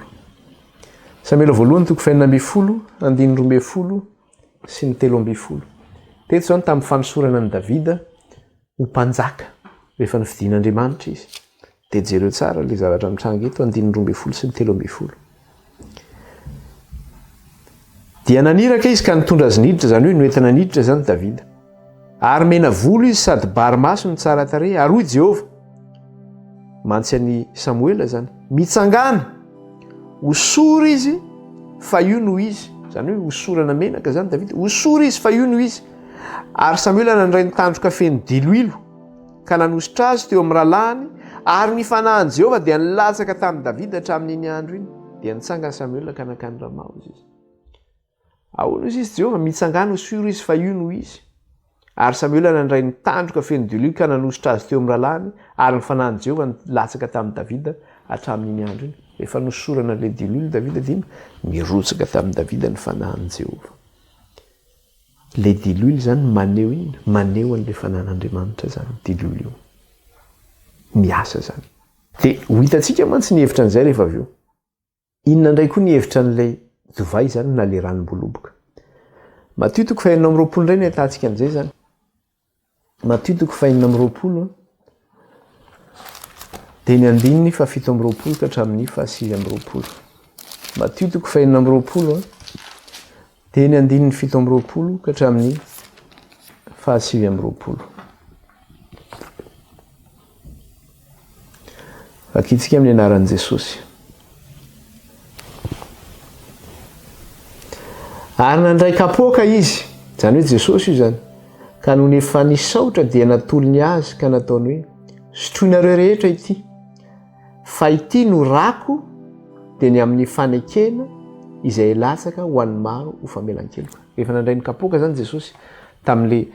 Samuela voalohany toko 4:20 andinindroambefolo sy ny 13:20. Teto zany tamin'ny fanosorana ny Davida ho mpanjaka rehefa ny fidian'Andriamanitra izy. De jereo tsara le zavatra mitranga eto andinindroambefolo sy ny 13:20. Dia naniraka izy ka nitondra azy niditra, zany hoe noentina niditra zany Davida. Ary mena volo izy sady barimaso ny tsara tarehy, ary hoy Jehova mantsy any Samuela zany, mitsangana osory izy fa io no izy, zany hoe osorana menaka zany Davida, osory izy fa io no izy. Ary Samuela nandray nitandroka feno diloilo ka nanositra azy teo amin'ny ralahany, ary ny fanahin'i Jehova dia nilatsaka tamin'ny Davida hatramin'iny andro iny. Dia nitsangana Samuela ka nakany Rama izy. Ahoana izy Jehova mitsangana osory izy fa io no izy. Ary Samuela nandray nitandroka feno diloilo ka nanositra azy teo amin'ny ralahany, ary ny fanahin'i Jehova nilatsaka tamin'ny Davida hatramin'iny andro iny. Rehefa nosorana le diloilo Davida dia mirotsaka tamin'ny Davida ny fanahin'i Jehova. Le diloilo zany maneho iny, maneho an'le fanan'Andriamanitra zany diloilo io. Miasa zany. De ho hitantsika mantsy ny hevitra an'izay rehefa avy eo. Inona indray koa ny hevitra an'ilay divay zany na le ranom-boloboka. Matio toko 4:20 indray ny ahitantsika an'izay zany. Matio toko 4:20 dia ny andininy 7:20 ka hatramin'ny 8:20. Matio toko 4:20 dia ny andininy 7:20 ka hatramin'ny 8:20. Vakitsika amin'ny anaran'i Jesosy. Ary nandray kapoaka izy, zany hoe Jesosy io zany, ka noho ny efa nisaotra dia natolony azy ka nataony hoe sotroinareo rehetra ity, fa ity no rako dia ny amin'ny fanekena izay latsaka ho an'ny maro ho famelan-keloka. Rehefa nandray ny kapoaka zany Jesosy tamin'le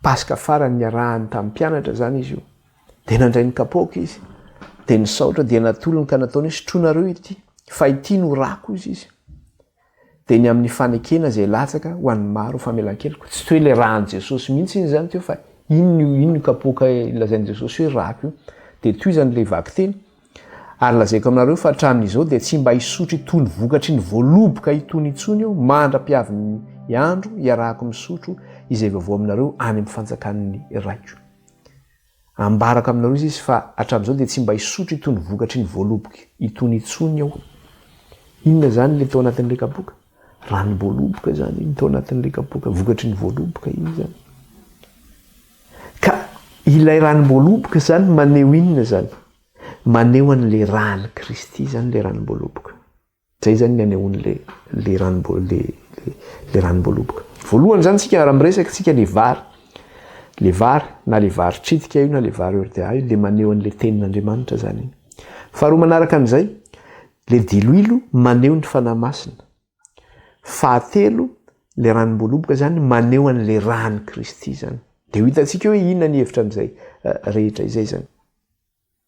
Paska farany niarahany tamin'ny mpianatra zany izy io. Dia nandray ny kapoaka izy, dia nisaotra dia natolony ka nataony hoe sotroinareo ity, fa ity no rako izy. Dia ny amin'ny fanekena izay latsaka ho an'ny maro famelan-keloka. Tsy toe le rahan'i Jesosy mihitsy iny zany teo fa ino kapoaka ilazain'i Jesosy hoe rako io. Dia toy zany le vaky teny. Ary lazaiko aminareo fa hatramin'izao dia tsy mba hisotro itony vokatry ny voaloboka itony intsony eo, mandra-piavy ny andro iarahako misotro izay vaovao aminareo any amin'ny fanjakan'ny raiko. Ambarako aminareo izy fa hatramin'izao dia tsy mba hisotro itony vokatry ny voaloboka itony intsony eo. Inona zany le tao anatin'le kapoaka? Ranom-boaloboka zany iny tao anatin'le kapoaka, vokatry ny voaloboka iny zany. Ka ilay ranom-boaloboka zany maneho inona zany? Maneho an'le ran'ny Kristy zany le ranom-boaloboka. Zay zany nanehoan'le ranom-boaloboka. Voalohany zany tsika raha miresaka tsika le vary. Le vary na le vary tritika io na le vary ordia io, le maneho an'le tenin'Andriamanitra zany. Faharoa manaraka an'izay, le diloilo maneho ny fanahy masina. Fahatelo, le ranom-boaloboka zany maneho an'le ran'ny Kristy zany. Dia ho hitantsika hoe inona ny hevitra an'izay rehetra izay zany.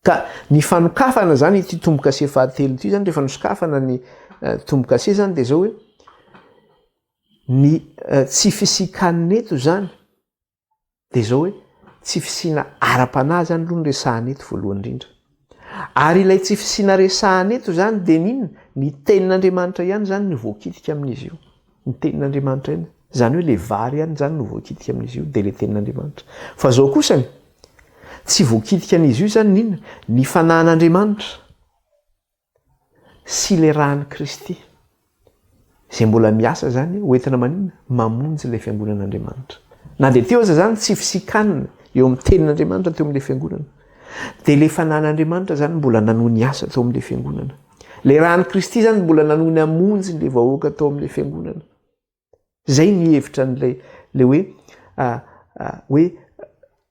Ka ny fanokafana zany ity tombo-kase fahatelo ity zany, rehefa nosokafana ny tombo-kase zany dia zao hoe ny tsy fisikan'ny eto zany dia zao hoe tsy fisiana ara-panahy zany aloha ny resahany eto voalohany indrindra. Ary ilay tsy fisiana resahany eto zany dia ninona? Ny tenin'Andriamanitra ihany zany no voakitika amin'izy io. Ny tenin'Andriamanitra ihany. Zany hoe le vary ihany zany no voakitika amin'izy io dia le tenin'Andriamanitra. Fa zao kosany tsy voakitika an'izy io zany ninona? Ny fanahin'Andriamanitra sy le rahan'i Kristy. Izay mbola miasa zany hoentina maninona? Mamonjy ilay fiangonan'Andriamanitra. Na dia teo aza zany tsy fisikanina eo amin'ny tenin'Andriamanitra teo amin'ilay fiangonana. Dia le fanahin'Andriamanitra zany mbola nanohy ny asa tao amin'ilay fiangonana. Le rahan'i Kristy zany mbola nanohy ny hamonjy ilay vahoaka tao amin'ilay fiangonana. Zay ny hevitra n'le hoe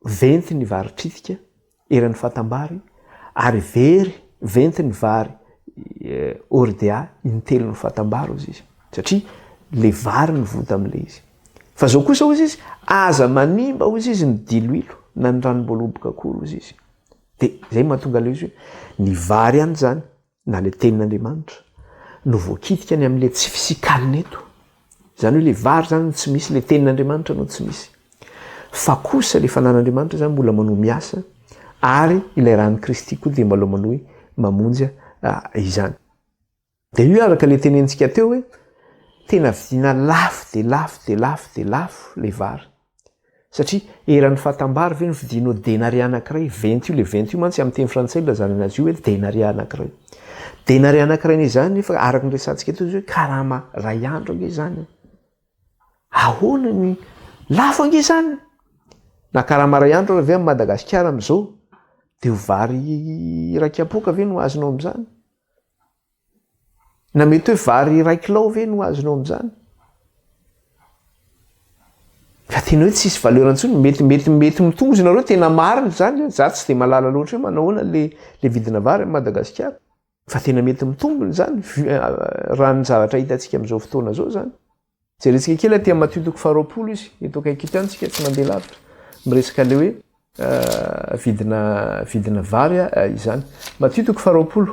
venty ny vary tritika eran'ny fatambary, ary venty ny vary ordia intelo ny fatambaro izy. Satria le vary ny vota amin'ilay izy. Fa zao kosa hozy izy aza manimba hozy izy ny diloilo na ny ranom-boaloboka koa hozy izy. Dia zay mahatonga le izy hoe ny vary ihany zany na le tenin'Andriamanitra no voakitika ny amin'le tsy fisikaliana eto. Zany hoe le vary zany tsy misy, le tenin'Andriamanitra no tsy misy. Fa kosa le fanan'Andriamanitra zany mbola manohy miasa ary ilay ran'ny Kristy koa dia mbola manohy mamonjy izany. Dia io araka le tenentsika teo hoe tena vidiana lafo de lafo de lafo de lafo le vary. Satria eran'ny fatambary ve no vidianao denari anankiray, 20 io, le 20 io mantsy amin'ny teny frantsay lazana anazy io hoe denari anankiray. Denari anankiray izany fa araka ny resantsika teo hoe karama ray andro ange zany. Ahoana ny lafo ange zany? Na karama ray andro avy amin'ny Madagasikara amin'izao dia vary iray kapoka ve no azonao amin'izany? Na mety hoe vary iray kilao ve no azonao amin'izany? Fa tena hoe tsisy valeur antsony, mety mitombo izy nareo tena marina zany, za tsy dia malala loatra hoe manahoana le vidina vary amin'ny Madagasikara. Fa tena mety mitombony zany raha ny zavatra hitantsika amin'izao fotoana izao zany. Jerentsika kely aty amin'ny Matio 20 izy, eto akaiky eto antsika tsy mandeha lavitra. Miresaka le hoe vidina vary izany. Matio 20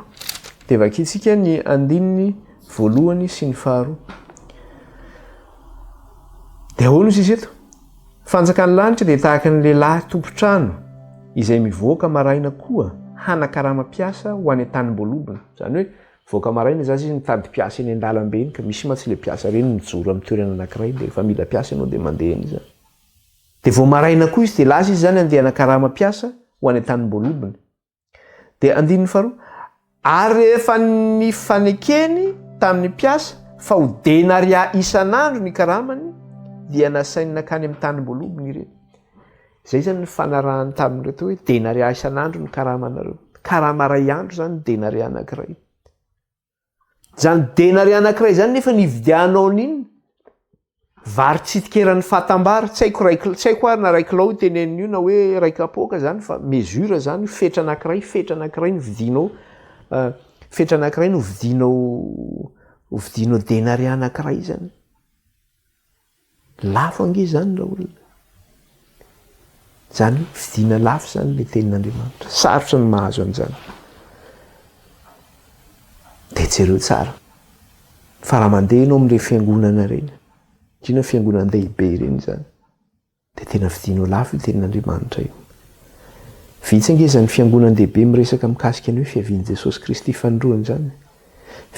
dia vakintsika ny 1 sy ny 2. Dia ahoana izy eto? Fanjakan'ny lanitra dia tahaka ny lehilahy tompo-trano izay mivoaka maraina koa hanakarama-piasa ho any an-tanimbolobina. Zany hoe voaka maraina izy nitady piasa eny an-dalambe eny, ka misy mantsy le piasa reny mijoro amin'ny toerana anankiray dia rehefa mila piasa ianao dia mandeha eny zany. Dia vao maraina koa izy dia lasa izy zany andeha hanakarama-piasa ho any an-tanimbolobina. Dia 2 ary rehefa ny fanekeny tamin'ny piasa fa ho denaria isan'andro ny karamany dia nasainy nakany amin'ny tanimbolobina ireny. Zay zany ny fanarahany tamin'ireto hoe denaria isan'andro ny karamanareo. Karama ray andro zany denaria anankiray. Zany denaria anankiray zany nefa nividianao n'inona? Vary tsitikeran'ny fatambary, tsy haiko ary na ray kilao tenenina io na hoe ray kapoka zany, fa mesura zany fetra anankiray no vidinao, fetra anankiray no vidinao denaria anankiray zany. Lafo ange zany raha olona. Zany vidiana lafo zany le tenin'Andriamanitra. Sarotra ny mahazo an'izany. Dia jereo tsara. Fa raha mandeha ianao amin'ilay fiangonana ireny, indrindra fiangonan-dehibe ireny zany, dia tena vidianao lafo io tenin'Andriamanitra io. Vitsy ange zany fiangonan-dehibe miresaka mikasika ny hoe fiavian'i Jesosy Kristy fanondroany zany.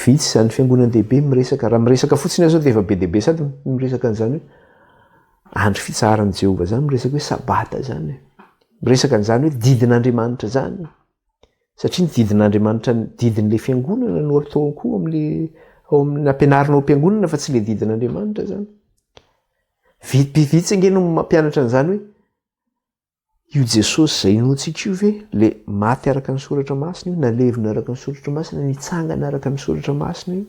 Vitsy zany fiangonan-dehibe miresaka, raha miresaka fotsiny azo dia efa be dehibe sady miresaka an'izany hoe andro fitsaharan'i Jehovah zany, miresaka hoe sabata zany. Miresaka an'izany hoe didin'Andriamanitra zany. Satria ny didin'Andriamanitra, didin'ilay fiangonana no atao koa amin'ny ampianarinao am-piangonana fa tsy ilay didin'Andriamanitra zany. Vitsy ange no mampianatra an'izany hoe io Jesosy izay notsika io ve le maty araka ny soratra masina io, nalevina araka ny soratra masina, nitsangana araka ny soratra masina io,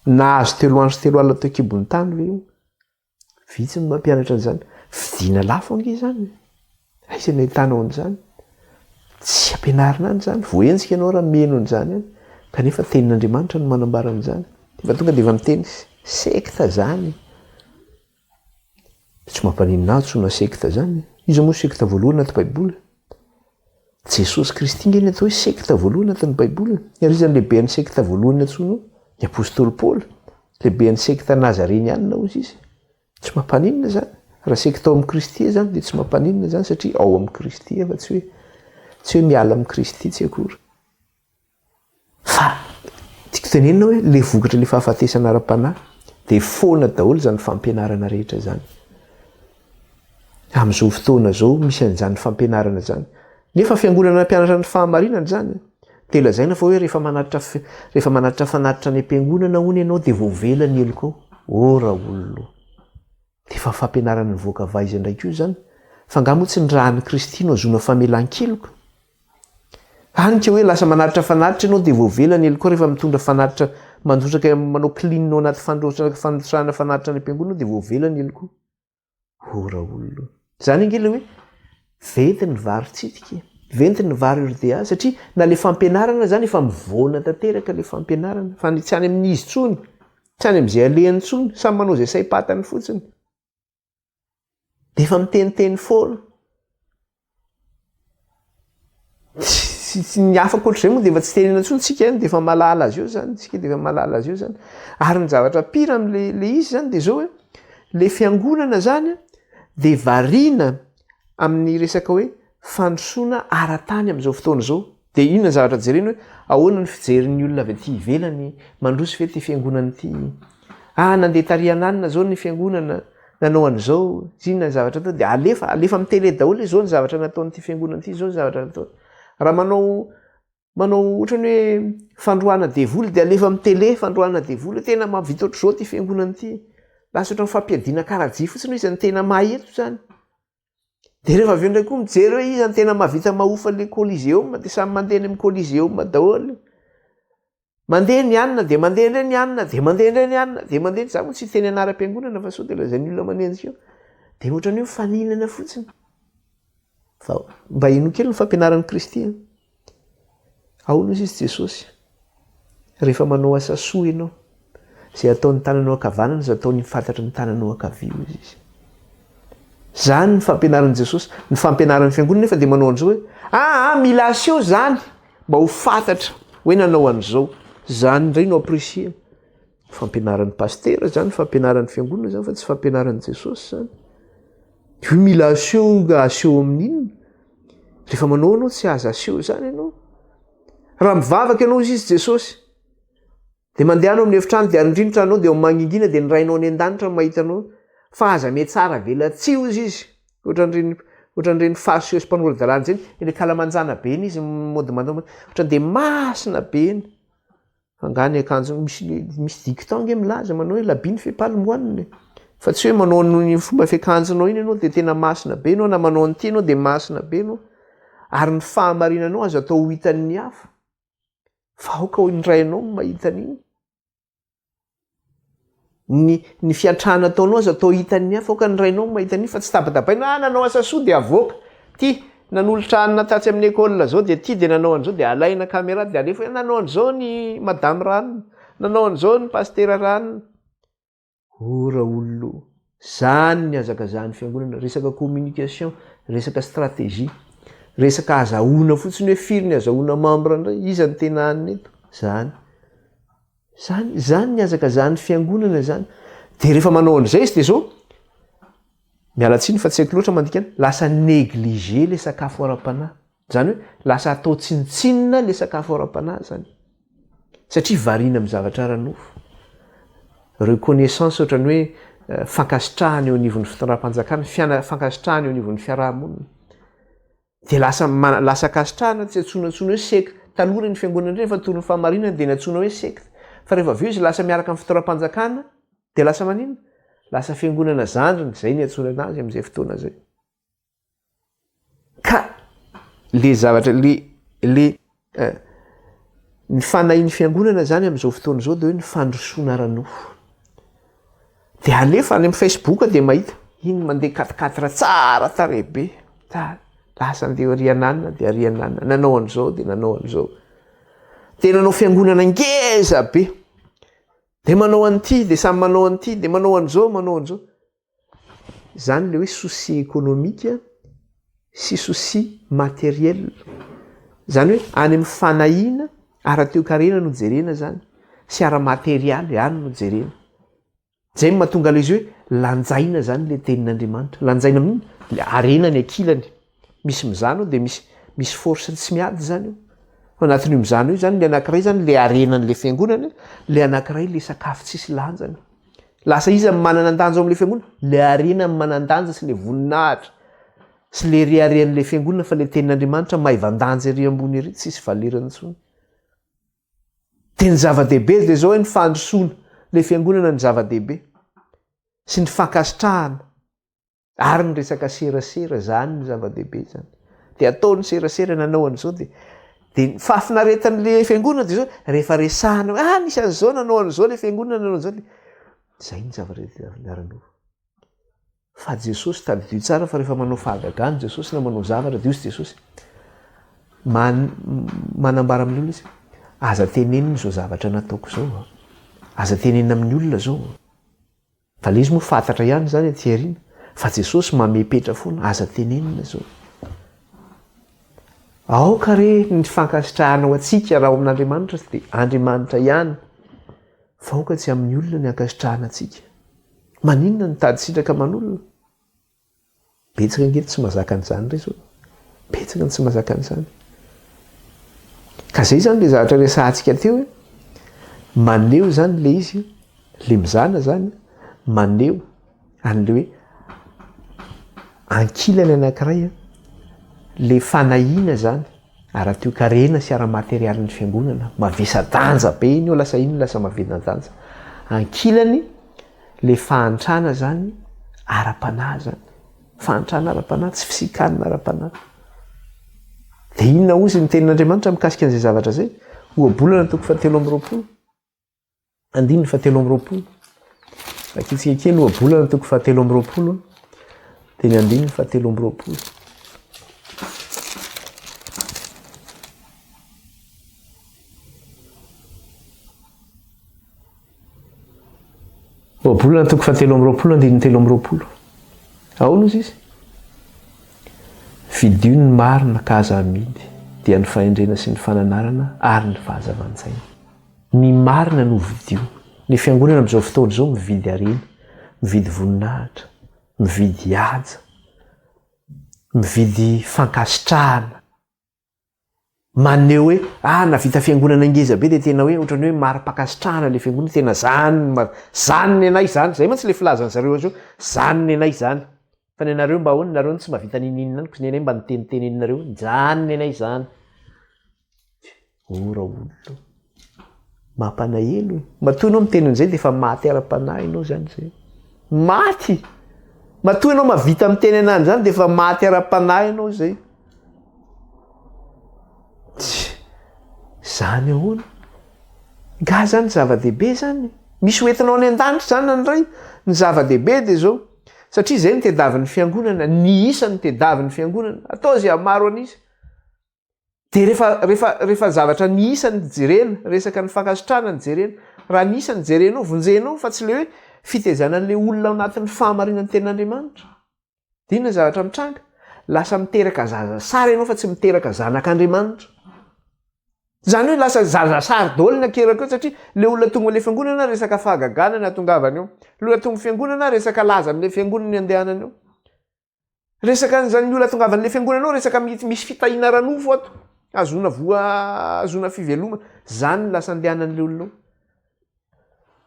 nahazo 3 andro sy 3 alina teo akibon'ny tany ve io? Vitsy no mampianatra an'izany. Vidiana lafo ange zany. Aiza ny ahitanao an'izany? Tsy ampianarina any zany. Voenjika ianao raha meno an'izany any. Kanefa tenin'Andriamanitra no manambara an'izany. Fa tonga dia efa miteny sekta zany. Tsy mampaninona ahy tsona sekta zany. Izy moa sekta voalohany anaty Baiboly. Jesosy Kristy nge ny atao hoe sekta voalohany anatin'ny Baiboly. Ary izy lehibe ny sekta voalohany antsoina ny apôstôly Paoly. Lehibe ny sekta Nazarenianina hozy izy. Tsy mampaninona zany. Raha sekta ao amin'ny Kristy zany dia tsy mampaninona zany satria ao amin'ny Kristy fa tsy hoe miala amin'ny Kristy tsy akory. Fa tiako tenenina hoe le vokatra le fahafatesana ara-panahy dia foana daholo zany fampianarana rehetra zany. Amin'izao fotoana zao misy an'izany fampianarana zany. Nefa fiangonana mpianatra ny fahamarinana zany. Dia lazaina fa hoe rehefa manatitra fanatitra ny am-piangonana hono ianao dia voavela ny eloko ao. Ora olona. Dia efa fampianarana ny voaka vaiza ndraiky io zany. Fa angamba tsy ny rahan'ny Kristy no azona famelan-keloko. Hanika hoe lasa manatitra fanatitra ianao dia voavela ny eloko ao rehefa mitondra fanatitra, mandrotsaka manao clean anaty fanotrana fanatitra ny am-piangonana dia voavela ny eloko. Ora olona. Zany angela hoe venty ny vary tsitika, venty ny vary urdea, satria na le fampianarana zany efa mivoana tanteraka le fampianarana, fa tsy any amin'izy tsony, tsy any amin'izay alehany tsony, samy manao izay saim-patany fotsiny. Dia efa miteniteny foana. tsy ny afaka ohatr'izay moa de efa tsy tenena ntsony tsika de efa malala azy eo zany tsika de efa malala azy eo zany ary ny zavatra pira am'le izy zany de zao hoe le fiangonana zany de variana amin'ny resaka hoe fandrosoana ara-tany am'izao fotoana zao de inona zavatra jerena hoe ahoana ny fijerin'ny olona avy aty ivelany mandroso ve ty fiangonana ity nandeha tariananina zao ny fiangonana nanao an'izao zinona ny zavatra atao de alefa amin'ny tele daholo zao ny zavatra nataon'ity fiangonana ity zao ny zavatra natao raha manao ohatrany hoe fandroana devoly de alefa amin'ny tele fandroana devoly tena mahavita ohatr'izao ty fiangonana ity lasa ohatran'ny fampiadiana karaji fotsiny hoe izy ny tena maheto zany de rehefa avy eo ndray koa mijery hoe izy ny tena mahavita mahofa le coliseum de samy mandeha amin'ny coliseum daholo mandeha ny anina de mandeha ndray ny anina de mandeha ndray ny anina de mandeha za moa tsy teny anaram-piangonana fa sao de lazan'ny olona manenjika eo de ohatrany hoe faninana fotsiny fa mba ino kely ny fampianaran'ny kristy aono izy jesosy rehefa manao asa soa ianao zay ataon'ny tananao ankavanana zay ataony mifantatra ny tananao ankavio izy zany ny fampianaran'i jesosy ny fampianaran'ny fiangonana nefa de manao an'izao hoe mila aseo zany mba ho fantatra hoe nanao an'izao zany ndray no apprécier fampianaran'ny pastera zany fampianaran'ny fiangonana zany fa tsy fampianaran'i jesosy zany io mila aseo aseho amin'inona rehefa manao anao tsy aza aseho zany ianao raha mivavaka ianao izy jesosy de mandehanao amin'ny efitrano de arindrindra anao de eo magningina de ny rainao any an-danitra mahitanao fa aza me tsara velatsio izy ohatran'ireny fariseo sy mpanolo dalàna zany eny kalamanjana be iny izy mody mandao ohatran de masina be iny angany akanjo misy dictongue milaza manao hoe labiny fepalimoaniny fa tsy hoe manao ny fomba fiakanjonao iny ianao de tena masina be anao na manao an'ity ianao de masina be anao ary ny fahamarinanao azo atao ho hitan'ny hafa fa aoka ho indrainao mahitan'iny ny fiatrana ataonao azo atao hitan'ny hafa aoka nyrainao mahitan'iny fa tsy tabatabaina nanao asa soa de avoaka ty nanolotra anina tatsy amin'ny école zao de ty de nanao an'izao de alaina caméra de alefa hoe nanao an'izao ny madame ranona nanao an'izao ny pastera ranona ora olona zany ny azakazahany fiangonana resaka communication resaka stratégie resaka azahoana fotsiny hoe firy ny azahoana membre ndray iza ny tena anina eto zany ny azakazahany fiangonana zany de rehefa manao an'izay izy de zao mialatsiny fa tsy haiko loatra mandikana lasa négligé le sakafo ara-panahy zany hoe lasa atao tsinitsinina le sakafo ara-panahy zany satria variana amin'ny zavatra ranofo reconnaissance ohatrany hoe fankasitrahany eo anivon'ny fitondram-panjakana fankasitrahany eo anivon'ny fiarahamonina de lasa kasitrahana tsy antsoina hoe secte taloha reny fiangonana reny fa torony fahamarinana de natsoina hoe secte fa rehefa avy eo izy lasa miaraka amin'ny fitondram-panjakana de lasa manina lasa fiangonana zandriny zay ny atsona anazy am'izay fotoana zay ka le zavatra ny fanahin'ny fiangonana zany am'izao fotoana zao de hoe ny fandrosoana ranofo de alefa any amin'ny facebook de mahita iny mandeha katikatra tsara tarehibe lasa andeha ariananina de ariananina nanao an'izao de nanao an'izao de nanao fiangonana ngeza be de manao an'ity de samy manao an'ity de manao an'izao zany le hoe souci économique sy souci matériel zany hoe any amin'ny fanahina ara-teokarena no jerena zany sy ara-materialy any no jerena zay mahatonga le izy hoe lanjaina zany le tenin'Andriamanitra lanjaina amin'iny le arena ny akilany misy mizano de misy force tsy miady zany io anatin'io mizano io zany le anankiray zany le arenan'le fiangonana le anankiray le sakafo tsisy lanjany lasa izy mananandanja am'le fiangonana le arena manandanja sy le voninahitra sy le riaren'le fiangonana fa le tenin'Andriamanitra maivandanja ery ambony ery tsisy valerany intsony de ny zava-dehibe de zao hoe ny fandrosoana le fiangonana ny zava-dehibe sy ny fankasitrahana ary ny resaka serasera zany ny zava-dehibe zany de ataony serasera nanao an'izao de fahafinaretan'le fiangonana de zao rehefa resahana hoe nisy an'izao nanao an'izao le fiangonana nanao an'izao zay ny zava-retan'aranofo fa Jesosy tadidio tsara fa rehefa manao fahagagana Jesosy na manao zavatra de izy Jesosy manambara amin'ny olona izy aza tenenina zao zavatra nataoko zao aza tenenina amin'ny olona zao fa le izy moa fantatra ihany zany aty aoriana fa Jesosy mamepetra foana aza tenenina zao aoka re ny fankasitrahana ho atsika raha ao amin'andriamanitra dia andriamanitra ihany fa aoka tsy amin'ny olona ny ankasitrahana atsika. Maninona ny tady sitraka aman'olona? Betsaka angety tsy mahazaka an'izany reso, betsaka ny tsy mahazaka an'izany. Ka zay zany le zavatra resahantsika teo hoe maneho zany le izy le mizana zany maneho an'le hoe ankilany anankiray le fanahiana zany ara-teo karena sy ara-materialin'ny fiangonana mavesa-danja be iny eo lasa iny lasa mavedana-danja. Ankilany le fahantrana zany ara-panahy zany, fahantrana ara-panahy, tsy fisikanina ara-panahy. Dia inona ozy ny tenin'Andriamanitra mikasika an'izay zavatra zay? Ohabolana toko 7:20. Andininy 7:20. Akitsika kely ohabolana toko 7:20 dia ny andininy 7:20. Ohabolana toko 7:20 andininy 3:20. Aono izy izy? Vidio ny marina ka aza amidy dia ny fahendrena sy ny fananarana ary ny fahazavan-tsaina. Ny marina no vidio. Ny fiangonana amin'izao fotoana izao mividy harena, mividy voninahitra, mividy haja, mividy fankasitrahana. Maneho hoe navita fiangonana ngeza be dia tena hoe ohatrany hoe mari-pakasitrahana le fiangonana, tena zany ny anay zany. Zay mantsy le filazany zareo azy io, zany ny anay zany. Fa ny anareo mba ahoana, nareo tsy mavita nininina any, ny anay mba niteniteninareo, zany ny anay zany. Ora olona mampalahelo. Matoa ianao miteny an'izay dia efa maty ara-panahy ianao zany zay. Maty. Matoa ianao mavita miteny anany zany dia efa maty ara-panahy ianao zay. Zany ahoana? Ga zany zava-dehibe zany. Misy hoentinao any an-danitra zany an'ray. Ny zava-dehibe dia zao. Satria zay ny tediavin'ny fiangonana, ny isa ny tediavin'ny fiangonana. Atao izay amaro an'izy. Dia rehefa zavatra ny isa ny jerena, resaka ny fankasitrahana ny jerena. Raha ny isa ny jerenao, vonjenao fa tsy le hoe fitezanan'ilay olona ao anatin'ny fahamarinan'ny tenin'Andriamanitra. Dia inona zavatra mitranga? Lasa miteraka zaza sara ianao fa tsy miteraka zanak'Andriamanitra. Zany hoe lasa zaza sary daholo ny akerako eo, satria le olona tonga amin'ilay fiangonana resaka fahagagana ny atongavany eo. Le olona tonga fiangonana resaka laza amin'ilay fiangonana ny andehanany eo. Resaka zany olona tonga amin'ilay fiangonana eo resaka misy fitahiana ranofo ato. Azona voa, azona fivelomana. Zany lasa andehanan'ilay olona eo.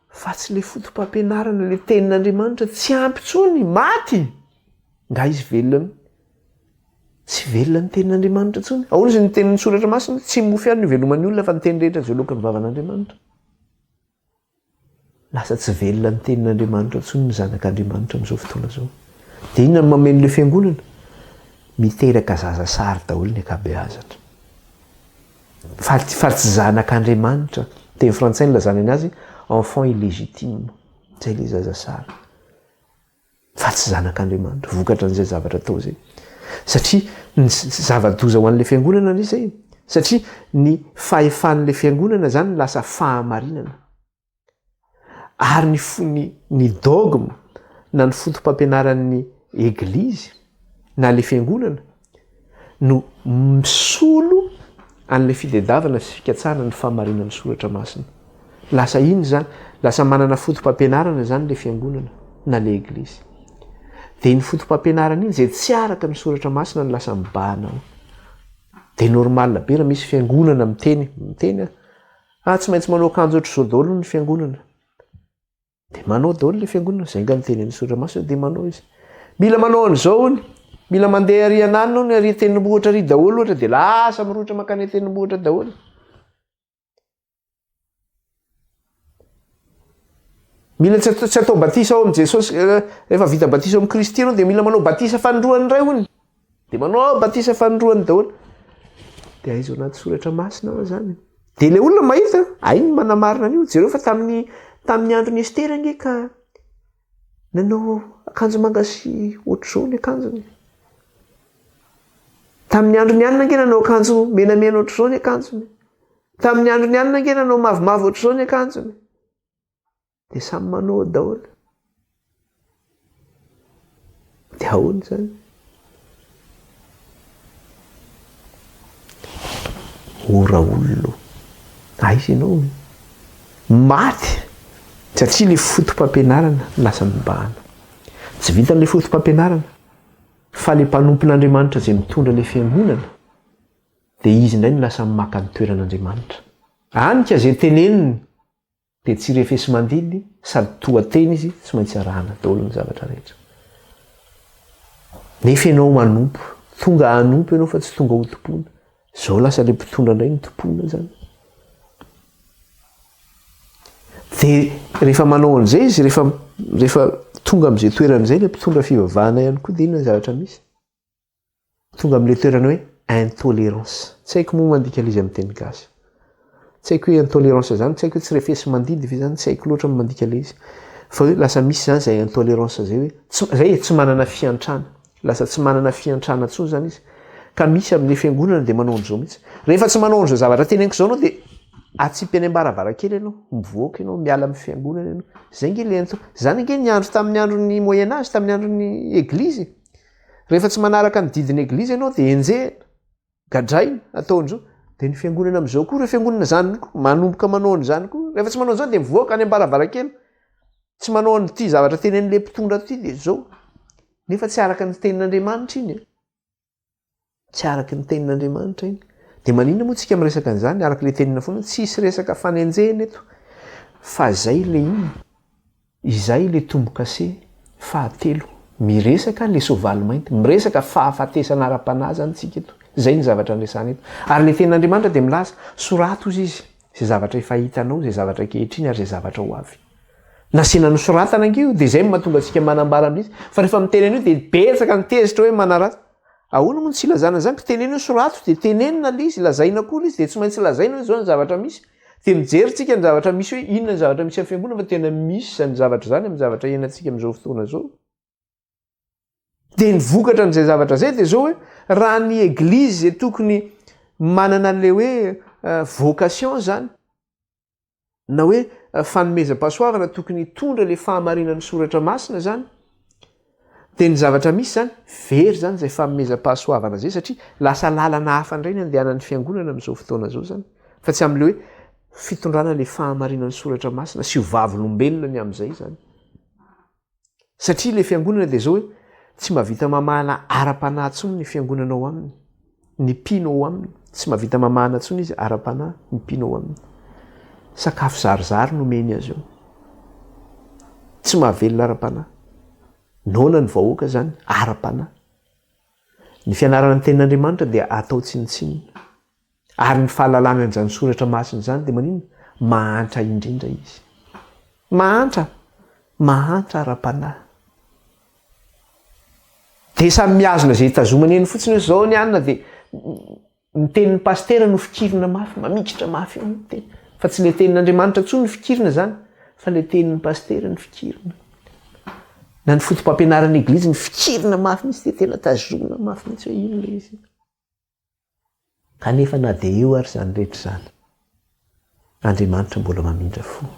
Fa tsy le fotom-pampianarana le tenin'Andriamanitra tsy ampy intsony, maty. Nga izy velona. Tsy velona ny tenin'Andriamanitra intsony. Ahoana izy ny tenin'ny soratra masina? Tsy mofy ihany ny veloman'ny olona fa ny teny rehetra izay lokan'ny vavan'Andriamanitra. Lasa tsy velona ny tenin'Andriamanitra intsony ny zanak'Andriamanitra amin'izao fotoana izao. Dia inona no mameno ilay fiangonana? Miteraka zaza sary daholo ny ankabeazatra. Fa tsy zanak'Andriamanitra. Teny frantsay ny lazana azy enfant illégitime. Zay ilay zaza sary. Fa tsy zanak'Andriamanitra. Vokatra an'izay zavatra atao zay. Satria ny zava-doza ho an'ilay fiangonana ny izay. Satria ny fahefan'ilay fiangonana zany lasa fahamarinana. Ary ny dogme na ny fotom-pampianaran'ny eglizy na ilay fiangonana no misolo an'ilay fitediavana sy fikatsarana ny fahamarinan'ny soratra masina. Lasa iny zany, lasa manana fotom-pampianarana zany ilay fiangonana na ilay eglizy. Dia ny fotom-pampianarana iny zay tsy araka ny soratra masina no lasa mibahana ao. Dia normal be raha misy fiangonana miteny tsy maintsy manao akanjo ohatr'izao daholo ny fiangonana. Dia manao daholo ilay fiangonana, zay nga miteny ny soratra masina dia manao izy. Mila manao an'izao hony, mila mandeha ary ananina ny ary tendrombohitra ary daholo ohatra dia lasa mirotra mankany tendrombohitra daholo. Mila tsy atao batisa ao amin'i Jesosy, rehefa vita batisa ao amin'i Kristy ianao dia mila manao batisa fanondroany iray hony. Dia manao batisa fanondroany daholo. Dia aiza ao anaty soratra masina ao zany. Dia ilay olona mahita, iny manamarina an'io. Jereo fa tamin'ny andron'ny Estera ange ka nanao akanjo manga sy ohatr'izao ny akanjony. Tamin'ny andron'ny anina ange nanao akanjo menamena ohatr'izao ny akanjony. Tamin'ny andron'ny anina ange nanao mavomavo ohatr'izao ny akanjony. Dia samy manao daholo. Dia ahoana zany? ora olona izy ianao maty satria le fotom-pampianarana lasa mibahana tsy vitan'le fotom-pampianarana fa le mpanompon'andriamanitra zay mitondra le fiangonana dia izy indray no lasa maka ny toeran'andriamanitra anika zay teneniny dia tsy refesy mandily sady toateny izy tsy maintsy arahana daholo ny zavatra rehetra nefa ianao manompo tonga hanompo ianao fa tsy tonga ho tompona zao lasa le mpitondra indray ny tompona zany dia rehefa manao an'izay izy rehefa tonga amin'izay toeran'izay le mpitondra fivavahana ihany koa dia inona ny zavatra misy tonga amin'ilay toerana hoe intolérance tsy haiko moa mandika izy amin'ny teny gasy tsy haiko hoe intolérance zany tsy haiko hoe tsy refesy mandidy fa zany tsy haiko loatra mandika le izy fa hoe lasa misy zany zay intolérance zay hoe zay tsy manana fiantrana lasa tsy manana fiantrana tsony zany izy ka misy amin'le fiangonana dia manao an'izao mihitsy rehefa tsy manao an'izao zavatra teneniko zao anao dia atsipy any ambaravarakely ianao mivoaka ianao miala amin'ny fiangonana ianao zay nge le zany nge ny andro tamin'ny andron'ny moyen âge tamin'ny andron'ny eglizy rehefa tsy manaraka ny didiny eglizy ianao dia enjehana gadraina ataon'izao dia ny fiangonana amin'izao koa rehefa fiangonana zany koa manomboka manao an'izany koa rehefa tsy manao an'izao dia mivoaka any ambaravarakely tsy manao an'ity zavatra tenen'le mpitondra ty dia zao nefa tsy araka ny tenin'andriamanitra iny tsy araka ny tenin'andriamanitra iny dia maninona moa tsika miresaka an'izany araka le tenina foana tsy hisy resaka fanenjehana eto fa zay le iny izay le tombo-kase fahatelo miresaka le soavaly mainty miresaka fahafatesana ara-panahy zany tsika eto zay ny zavatra nresana eto ary le tenin'andriamanitra dia milaza sorato izy zay zavatra efa hitanao zay zavatra kehitriny ary zay zavatra ho avy nasina ny soratana angeo dia zay mahatonga antsika manambara amin'izy fa rehefa mitenena io dia betsaka ny tezitra hoe manaratsy ahoana moa tsy ilazana zany ka tenena io sorato dia tenenina le izy lazaina koa le izy dia tsy maintsy lazaina hoe zao ny zavatra misy dia mijerytsika ny zavatra misy hoe inona ny zavatra misy amin'ny fiangonana fa tena misy zany zavatra zany amin'ny zavatra iainantsika amin'izao fotoana zao dia ny vokatra n'izay zavatra zay dia zao hoe raha ny eglizy zay tokony manana an'le hoe vocation zany na hoe fanomezam-pahasoavana tokony hitondra le fahamarinan'ny soratra masina zany dia ny zavatra misy zany very zany zay fanomezam-pahasoavana zay satria lasa lalana hafa indray ny andehanan'ny fiangonana amin'izao fotoana zao zany fa tsy amin'le hoe fitondrana le fahamarinan'ny soratra masina sy hovavolombelona ny amin'izay zany satria le fiangonana dia zao hoe tsy mahavita mamahana ara-panahy tsony ny fiangonanao aminy ny mpinao aminy tsy mahavita mamahana tsony izy ara-panahy ny mpinao aminy sakafo zarizary nomeny azy eo tsy mahavelona ara-panahy naona ny vahoaka zany ara-panahy ny fianarana ny tenin'andriamanitra dia atao tsinitsinina ary ny fahalalana n'izany soratra masina zany dia manino mahantra indrindra izy mahantra ara-panahy dia samy miazona zay hitazomana eny fotsiny hoe zao ny anina dia ny tenin'ny pastera no fikirina mafy mamikitra mafy eo ny teny fa tsy le tenin'andriamanitra tsoa ny fikirina zany fa le tenin'ny pastera ny fikirina na ny fotom-pampianarany eglizy ny fikirina mafy mihitsy dia tena tazomina mafy mihitsy hoe ino le izy kanefa na dia eo ary zany rehetra zany andriamanitra mbola mamindra fo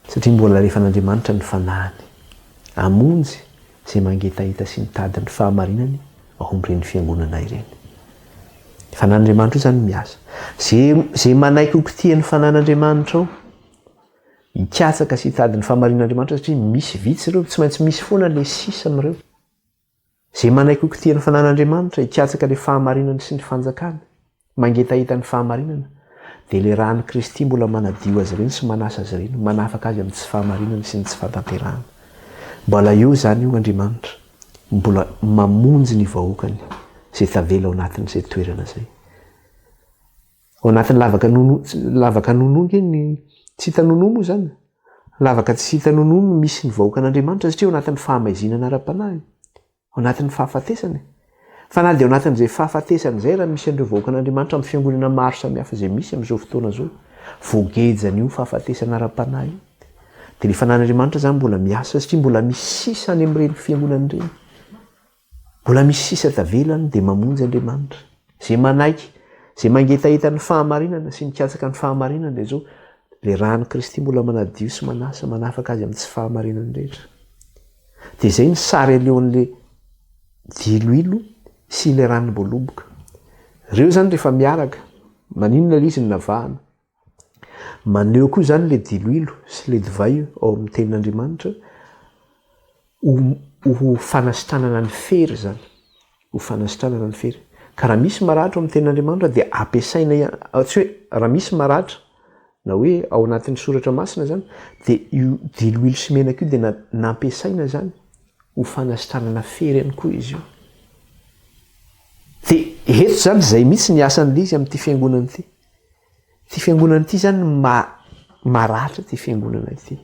satria mbola rehefa n'andriamanitra ny fanahany amonjy zay mangetahita sy nitady ny fahamarinany ao amin'ireny fiangonana ireny fanan'andriamanitra io zany miasa zay manaiky okitiany fanan'andriamanitra ao hikatsaka sy hitady ny fahamarinan'andriamanitra satria misy vitsy ireo tsy maintsy misy foana le sisa amin'ireo zay manaiky okitiany fanan'andriamanitra hikatsaka le fahamarinany sy ny fanjakany mangetahita ny fahamarinana dia le rahan'i Kristy mbola manadio azy ireny sy manasa azy ireny manafaka azy amin'ny tsy fahamarinana sy ny tsy fahatanterahana mbola eo zany io andriamanitra mbola mamonjy ny vahoakany zay tavela ao anatin'izay toerana zay ao anatin'ny lavaka nonono ny tsy hita nonono moa zany lavaka tsy hita nonono misy ny vahoakan'andriamanitra satria ao anatin'ny fahamaizinana ara-panahy ao anatin'ny fahafatesany fa na dia ao anatin'izay fahafatesany zay raha misy an'ireo vahoakan'andriamanitra amin'ny fiangonana maro samihafa zay misy amin'izao fotoana zao voagejany io fahafatesana ara-panahy dia le fanan'andriamanitra zany mbola miasa satria mbola misy sisa any amin'ireny fiangonana ireny mbola misy sisa tavelany dia mamonjy andriamanitra zay manaiky zay mangetahita ny fahamarinana sy mikatsaka ny fahamarinana dia zao le rahan'i Kristy mbola manadio sy manasa manafaka azy amin'ny tsy fahamarinany rehetra dia zay ny sary aleon'le diloilo sy le ranoboloboka ireo zany rehefa miaraka maninona le izy ny navahana. Maneho koa zany le diloilo sy le divay ao amin'ny tenin'Andriamanitra ho fanasitranana ny fery zany. Ho fanasitranana ny fery. Ka raha misy maratra ao amin'ny tenin'Andriamanitra dia ampiasaina tsy hoe raha misy maratra na hoe ao anatin'ny soratra masina zany dia io diloilo sy menaka io dia nampiasaina zany ho fanasitranana fery ihany koa izy io. Dia eto zany izay mihitsy ny asan'ilay izy amin'ity fiangonana ity. Ity fiangonana ity zany maratra ity fiangonana ity.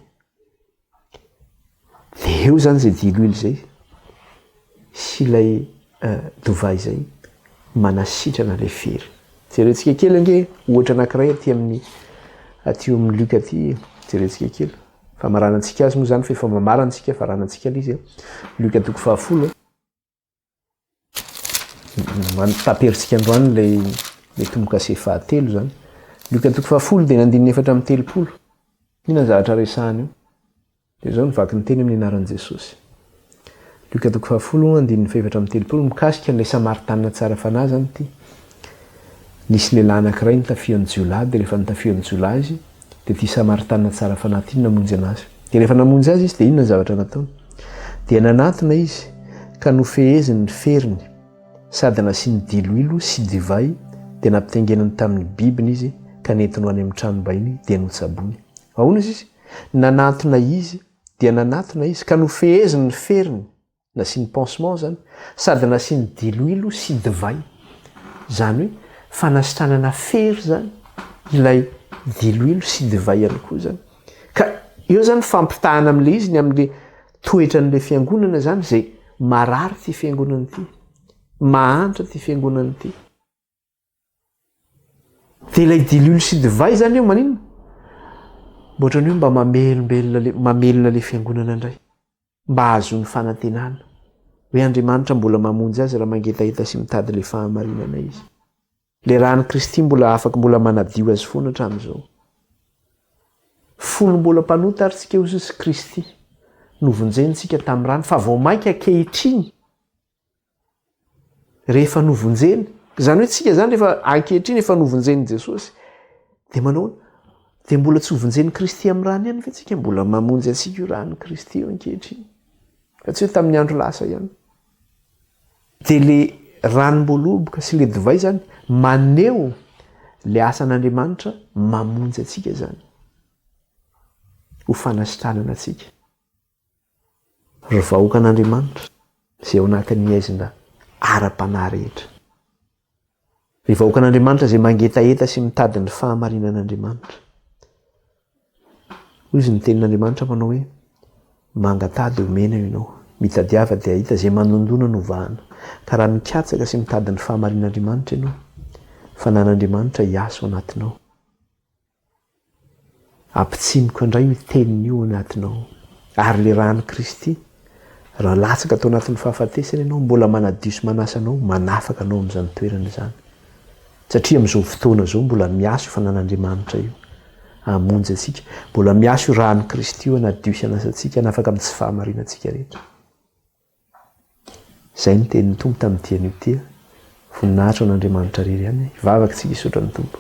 Dia eo zany izay diloilo izay sy ilay divay izay manasitrana ilay fery. Jerentsika kely ange ohatra anankiray aty amin'ny Luka aty jerentsika kely. Fa maranantsika azy moa zany fa efa mamarantsika fa ranantsika izy. Luka 10. Taperisika androany le tombokase 3 zany. Luka 10 dia 4:30. Ina zavatra resahany io. Dia zao nivaky ny teny amin'ny anaran'i Jesosy. Luka 10:4-30 mikasika an'ilay Samaritanina tsara fanahy zany ity. Nisy lehilahy anankiray nitafian'ny jiolahy dia rehefa nitafian'ny jiolahy izy dia ity Samaritanina tsara fanahy ity namonjy anazy. Dia rehefa namonjy azy izy dia inona zavatra nataony? Dia nanatona izy ka nofeheziny ny feriny sady nasiany diloilo sy divay dia nampitaingenany tamin'ny bibiny izy ka nentiny ho any amin'ny tranom-bahiny dia notsabony. Ahoana izy? Nanatona izy dia nanatona izy ka nofeheziny ny feriny nasiany pansement zany sady nasiany diloilo sy divay. Zany hoe fanasitranana fery zany ilay diloilo sy divay ihany koa zany. Ka eo zany fampitahana amin'ilay izy ny amin'ilay toetra n'ilay fiangonana zany izay marary ity fiangonana ity. Mahantra ity fiangonana ity. Dia ilay diloilo sy divay zany eo maninona? Ohatrany hoe mba mamelona ilay fiangonana indray. Mba azony fanantenana. Hoe Andriamanitra mbola mamonjy azy raha mangetaheta sy mitady ilay fahamarinana izy. Le rahan'i Kristy mbola afaka mbola manadio azy foana hatramin'izao. Folo mbola mpanota ary tsika Jesosy Kristy novonjentsika tamin'ny rano fa vao mainka ankehitriny. Rehefa novonjeny, zany hoe tsika zany rehefa ankehitriny efa novonjen'i Jesosy dia manao dia mbola tsy hovonjen'i Kristy amin'ny rano ihany fa tsika mbola mamonjy antsika io ranon'i Kristy io ankehitriny. Fa tsy hoe tamin'ny andro lasa ihany. Dia le ranom-boaloboka sy le divay zany maneho le asan'Andriamanitra mamonjy atsika zany. Ho fanasitranana atsika. Ry vahoakan'Andriamanitra izay ao anatin'ny aizina ara-panahy rehetra. Ry vahoakan'Andriamanitra izay mangetaheta sy mitady ny fahamarinan'Andriamanitra. Hoy izy ny tenin'Andriamanitra manao hoe mangatady omena ianao. Mitadiava dia hita izay manondona no vahana. Ka raha mikatsaka sy mitady ny fahamarinan'Andriamanitra ianao, fanan'Andriamanitra hiasa ao anatinao. Ampitsiniko indray io teniny io anatinao. Ary le ranon'i Kristy raha latsaka atao anatin'ny fahafatesana ianao mbola manadio sy manasa anao, manafaka anao amin'izany toerana izany. Satria amin'izao fotoana izao mbola miasa io fanan'Andriamanitra io. Hamonjy atsika. Mbola miasa io ranon'i Kristy io hanadio sy hanasa antsika, hanafaka amin'ny tsy fahamarinantsika rehetra. Izay ny tenin'ny Tompo tamin'ity anio ity. Voninahitra an'Andriamanitra irery ihany. Hivavaka tsika hisaotra ny Tompo.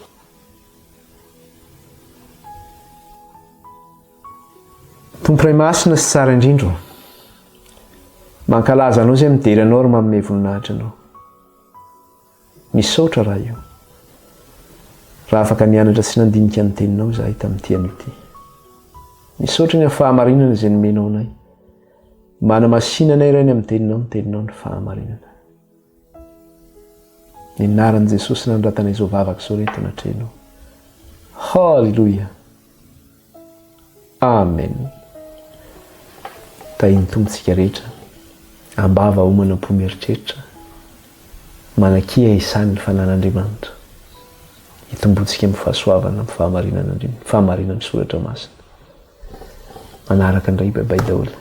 Tompo iray masina sy tsara indrindra. Mankalaza anao izay midery anao ary manome voninahitra anao. Misaotra raha io. Raha afaka nianatra sy nandinika ny teninao izahay tamin'ity anio ity. Misaotra ny fahamarinana izay nomenao anay. Manamasinana iray ny amin'ny teninao, ny teninao ny fahamarinana. Ny anaran'i Jesosy nanratana izao vavaka izao reto anatrehanao. Halleluja. Amen. Tahiny tompontsika rehetra. Ambava homana am-pomeritreritra. Manan-kia isany ny fanan'Andriamanitra. Hitombotsika amin'ny fahasoavana amin'ny fahamarinana soratra masina. Manaraka indray bye-bye daholo.